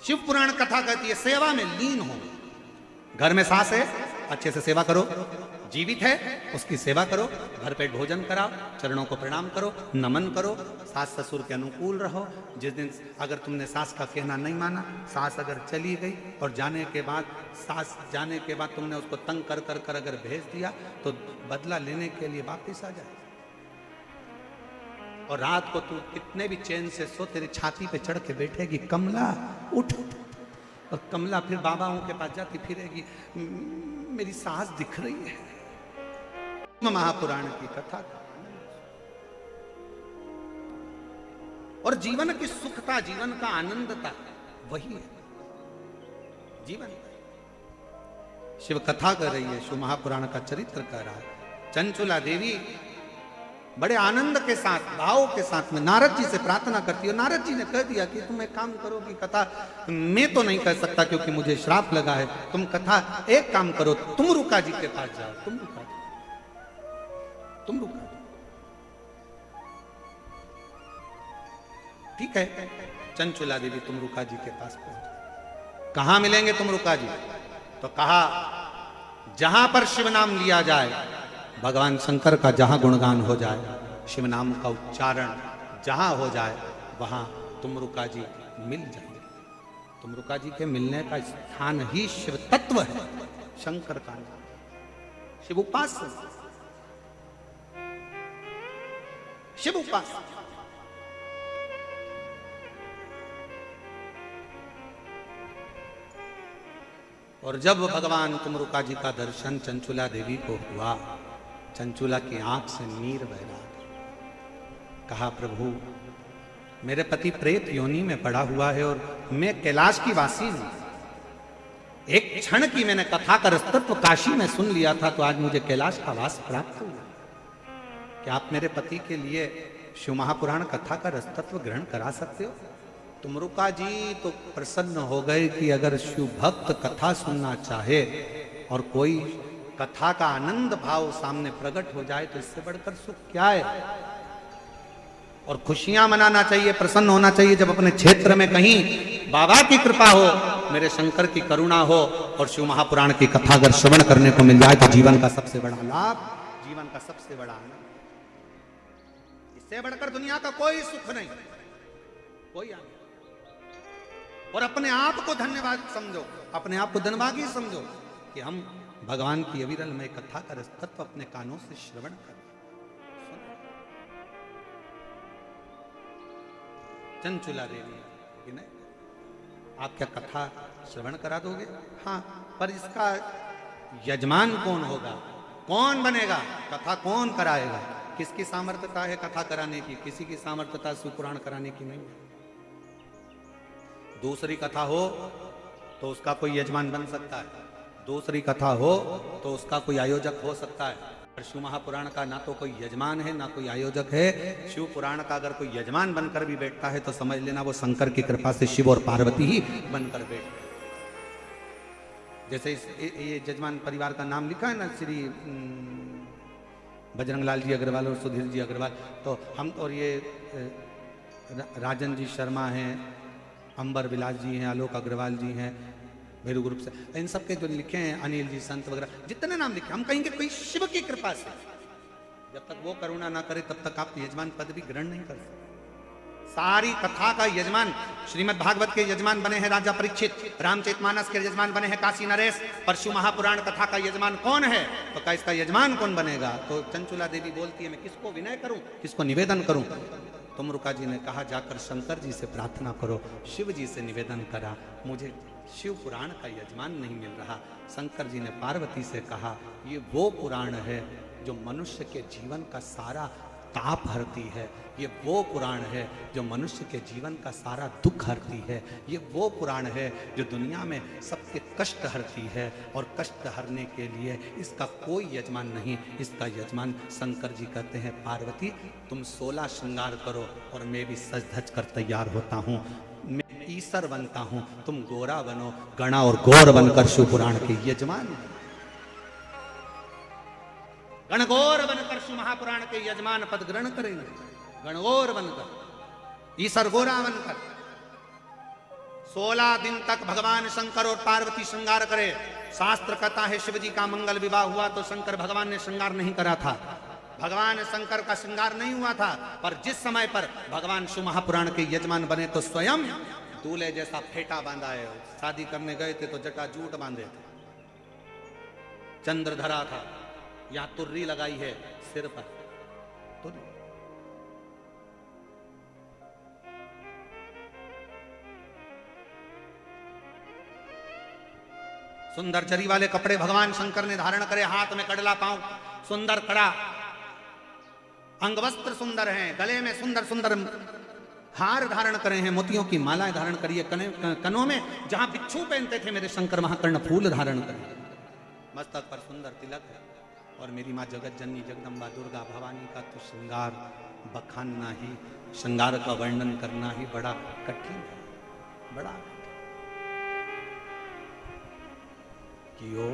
शिव पुराण कथा कहती है, सेवा में लीन हो। घर में सास है, अच्छे से सेवा करो, जीवित है उसकी सेवा करो, भरपेट भोजन कराओ, चरणों को प्रणाम करो, नमन करो, सास ससुर के अनुकूल रहो। जिस दिन अगर तुमने सास का कहना नहीं माना, सास अगर चली गई और जाने के बाद तुमने उसको तंग कर कर कर अगर भेज दिया, तो बदला लेने के लिए वापिस आ जाए। और रात को तू कितने भी चैन से सो, तेरी छाती पे चढ़ के बैठेगी, कमला उठ। और कमला फिर बाबाओं के पास जाती फिरेगी, मेरी सास दिख रही है। महापुराण की कथा और जीवन की सुखता, जीवन का आनंदता वही है जीवन। शिव कथा कर रही है, शिव महापुराण का चरित्र कर रहा है। चंचुला देवी बड़े आनंद के साथ, भाव के साथ में नारद जी से प्रार्थना करती है। नारद जी ने कह दिया कि तुम एक काम करो कि कथा मैं तो नहीं कर सकता क्योंकि मुझे श्राप लगा है, तुम कथा एक काम करो, तुम रुका जी के पास जाओ, तुम रुका। ठीक है, चंचुला देवी तुम रुका जी के पास पहुंच। कहां मिलेंगे तुम रुका जी? तो कहा जहां पर शिव नाम लिया जाए, भगवान शंकर का जहां गुणगान हो जाए, शिव नाम का उच्चारण जहां हो जाए, वहां तुमरुका जी मिल जाएंगे। तुमरुका जी के मिलने का स्थान ही शिव तत्व है, शंकर का नाम, शिव उपास्य, शिव उपास्य। और जब भगवान तुमरुका जी का दर्शन चंचुला देवी को हुआ, चंचुला की आंख से नीर बह रहा। कहा प्रभु, मेरे पति प्रेत योनि में पड़ा हुआ है और मैं कैलाश की वासी हूं। एक क्षण की मैंने कथा का रसतत्व काशी में सुन लिया था, तो आज मुझे कैलाश का वास प्राप्त हुआ। क्या आप मेरे पति के लिए शिव महापुराण कथा का रसतत्व ग्रहण करा सकते हो? तुमरुका जी तो प्रसन्न हो गए कि अगर शिव भक्त कथा सुनना चाहे और कोई कथा का आनंद भाव सामने प्रकट हो जाए, तो इससे बढ़कर सुख क्या है। और खुशियां मनाना चाहिए, प्रसन्न होना चाहिए जब अपने क्षेत्र में कहीं बाबा की कृपा हो, मेरे शंकर की करुणा हो और शिव महापुराण की कथा अगर श्रवण करने को मिल जाए, तो जीवन का सबसे बड़ा लाभ, जीवन का सबसे बड़ा आनंद। इससे बढ़कर दुनिया का कोई सुख नहीं, कोई आनंद। और अपने आप को धन्यवाद समझो, अपने आप को धनभागी समझो कि हम भगवान की अविरल में कथा का रसतत्व अपने कानों से श्रवण कर। चंचुला देवी, नहीं आप क्या कथा श्रवण करा दोगे? हाँ, पर इसका यजमान कौन होगा, कौन बनेगा, कथा कौन कराएगा? किसकी सामर्थ्यता है कथा कराने की? किसी की सामर्थ्यता सुपुराण कराने की नहीं। दूसरी कथा हो तो उसका कोई यजमान बन सकता है, दूसरी कथा हो तो उसका कोई आयोजक हो सकता है। पर शिव महापुराण का ना तो कोई यजमान है ना कोई आयोजक है। शिव पुराण का अगर कोई यजमान बनकर भी बैठता है तो समझ लेना वो शंकर की कृपा से शिव और पार्वती ही बनकर बैठते। जैसे ये यजमान परिवार का नाम लिखा है ना, श्री बजरंगलाल जी अग्रवाल और सुधीर जी अग्रवाल, तो हम और ये राजन जी शर्मा हैं, अंबर विलास जी हैं, आलोक अग्रवाल जी हैं भैरू ग्रुप से, इन सब के जो लिखे हैं, अनिल जी संत वगैरह जितने नाम लिखे, हम कहेंगे कोई शिव की कृपा से। जब तक वो करुणा ना करे तब तक आप यजमान पद भी ग्रहण नहीं कर सकते। सारी कथा का यजमान, श्रीमद् भागवत के यजमान बने हैं राजा परीक्षित, रामचरितमानस के यजमान बने हैं काशी नरेश, पर शिव महापुराण कथा का यजमान कौन है? तो क्या इसका यजमान कौन बनेगा? तो चंचुला देवी बोलती है, मैं किसको विनय करूं, किसको निवेदन करूं? तुमरुका जी ने कहा, जाकर शंकर जी से प्रार्थना करो। शिव जी से निवेदन करा, मुझे शिव पुराण का यजमान नहीं मिल रहा। शंकर जी ने पार्वती से कहा, ये वो पुराण है जो मनुष्य के जीवन का सारा ताप हरती है, ये वो पुराण है जो मनुष्य के जीवन का सारा दुख हरती है, ये वो पुराण है जो दुनिया में सबके कष्ट हरती है। और कष्ट हरने के लिए इसका कोई यजमान नहीं, इसका यजमान शंकर जी कहते हैं, पार्वती तुम 16 श्रृंगार करो और मैं भी सज धज कर तैयार होता हूँ, मैं ईसर बनता हूँ, तुम गोरा बनो, गणा और गौर बनकर शिव पुराण के यजमान, गणगौर बनकर शिव महापुराण के यजमान पद ग्रहण करेंगे। गणगौर बनकर, ईसर गोरा बनकर 16 दिन तक भगवान शंकर और पार्वती श्रृंगार करे। शास्त्र कहता है शिव जी का मंगल विवाह हुआ तो शंकर भगवान ने श्रृंगार नहीं करा था, भगवान शंकर का श्रृंगार नहीं हुआ था। पर जिस समय पर भगवान शिव महापुराण के यजमान बने तो स्वयं दूल्हे जैसा फेटा बांधा है। शादी करने गए थे तो जटाजूट बांधे थे, चंद्रधरा था, यहां तुर्री लगाई है सिर पर, तुर्री। सुंदर जरी वाले कपड़े भगवान शंकर ने धारण करे, हाथ में कड़ला, पांव सुंदर कड़ा, अंगवस्त्र सुंदर हैं, गले में सुंदर सुंदर हार धारण करे हैं, मोतियों की मालाएं धारण करिए, कनों में जहां बिच्छू पहनते थे मेरे शंकर वहां कर्ण फूल धारण करें, मस्तक पर सुंदर तिलक है। और मेरी माँ जगत जननी जगदम्बा दुर्गा भवानी का तो श्रृंगार बखानना ही, श्रृंगार का वर्णन करना ही बड़ा कठिन है, बड़ा कि ओ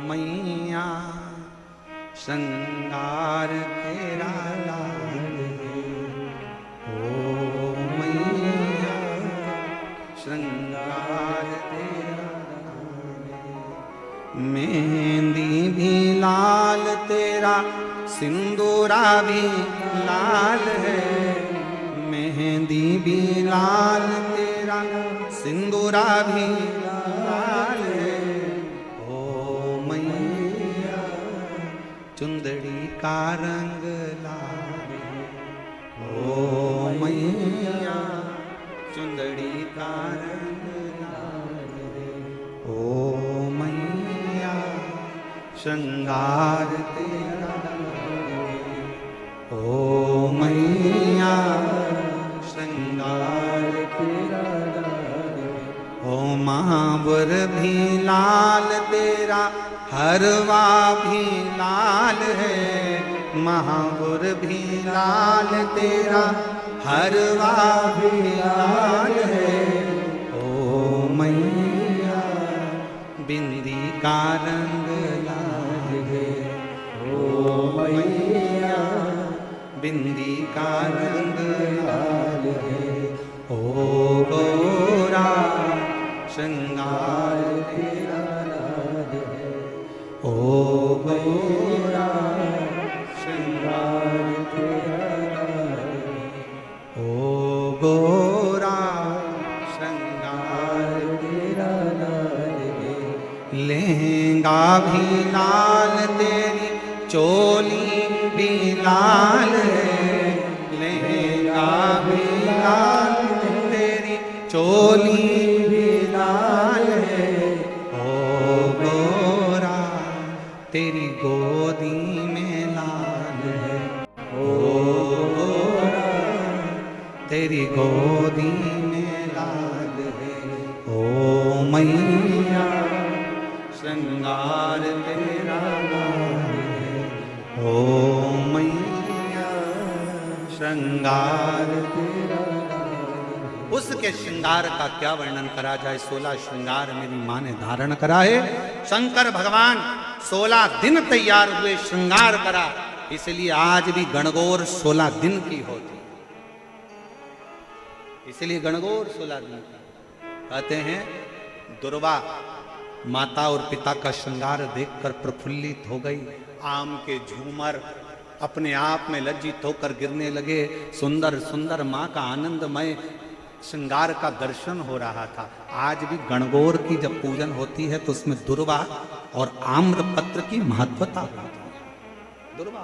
मैया श्रृंगार तेरा लाल है, ओ मैया श्रृंगार तेरा लाल है। मेहंदी भी लाल तेरा, सिंदूरा भी लाल है, मेहंदी भी लाल तेरा, सिंदूरा भी लाल है। चुंदड़ी का रंग लाल है, ओ मैया चुंदड़ी का रंग लाल है, ओ मैया श्रृंगार तेरा लाल है, ओ मैया श्रृंगार तेरा लाल है। ओ महावर भी लाल तेरा, हरवा भी लाल है, महावर भी लाल तेरा, हरवा भी लाल है। ओ मैया बिंदी का रंग लाल है, ओ मैया बिंदी का रंग लाल है। ओ गौरा श्रृंगार तेरा लाल है, ओ गौरा श्रृंगार तेरा लाल है, ओ गौरा श्रृंगार तेरा लाल है। लहंगा भी लाल तेरी, चोली भी लाल है, लहंगा भी लाल तेरी, चोली भी लाल है। ओ गौरा तेरी गोदी में लाल है, ओ गौरा तेरी गोदी में लाल है। ओ मैया श्रृंगार तेरा लाल है, ओ मैया श्रृंगार तेरा लाल है। उसके श्रृंगार का क्या वर्णन करा जाए। 16 श्रृंगार मेरी माँ ने धारण करा है। शंकर भगवान 16 दिन तैयार हुए, श्रृंगार करा, इसलिए आज भी गणगौर 16 दिन की होती, इसलिए गणगौर 16 दिन की। कहते हैं दुर्वा माता और पिता का श्रृंगार देखकर प्रफुल्लित हो गई, आम के झूमर अपने आप में लज्जित होकर गिरने लगे। सुंदर सुंदर माँ का आनंदमय श्रृंगार का दर्शन हो रहा था। आज भी गणगौर की जब पूजन होती है तो उसमें दुर्वा और आम्रपत्र की महत्वता होती है। दुर्वा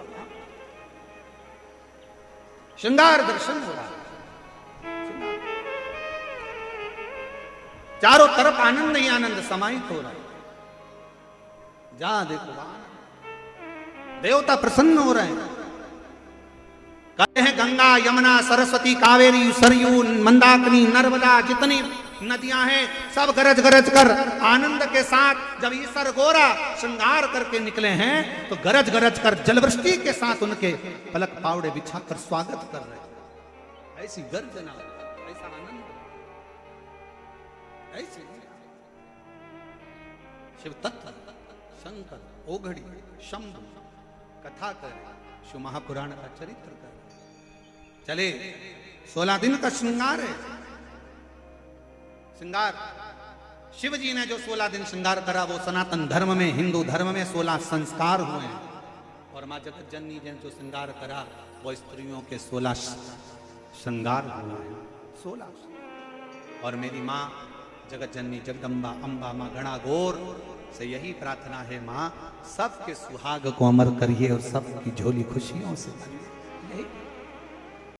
श्रृंगार दर्शन हो रहा है, चारों तरफ आनंद ही आनंद समाहित हो रहा है। जहां देखो देवता प्रसन्न हो रहे हैं। कहते हैं गंगा यमुना सरस्वती कावेरी सरयू मंदाकिनी नर्मदा जितनी नदियां हैं सब गरज गरज कर आनंद के साथ जब ईश्वर गौरा श्रृंगार करके निकले हैं तो गरज गरज कर जलवृष्टि के साथ उनके पलक पावड़े बिछाकर स्वागत कर रहे हैं। ऐसी गर्जना, ऐसा आनंद, ऐसे शिव तत्व शंकर ओघड़ी शंभु कथा कर शिव महापुराण का चरित्र कर चले। 16 दिन का श्रृंगार है। श्रृंगार शिव जी ने जो 16 दिन श्रृंगार करा वो सनातन धर्म में, हिंदू धर्म में 16 संस्कार हुए हैं। और माँ जगत जननी ने जो श्रृंगार करा वो स्त्रियों के 16 श्रृंगार हुए हैं, 16। और मेरी माँ जगत जननी जगदम्बा अम्बा माँ गणागौर से यही प्रार्थना है, माँ सबके सुहाग को अमर करिए और सबकी झोली खुशियों से भरिए। यही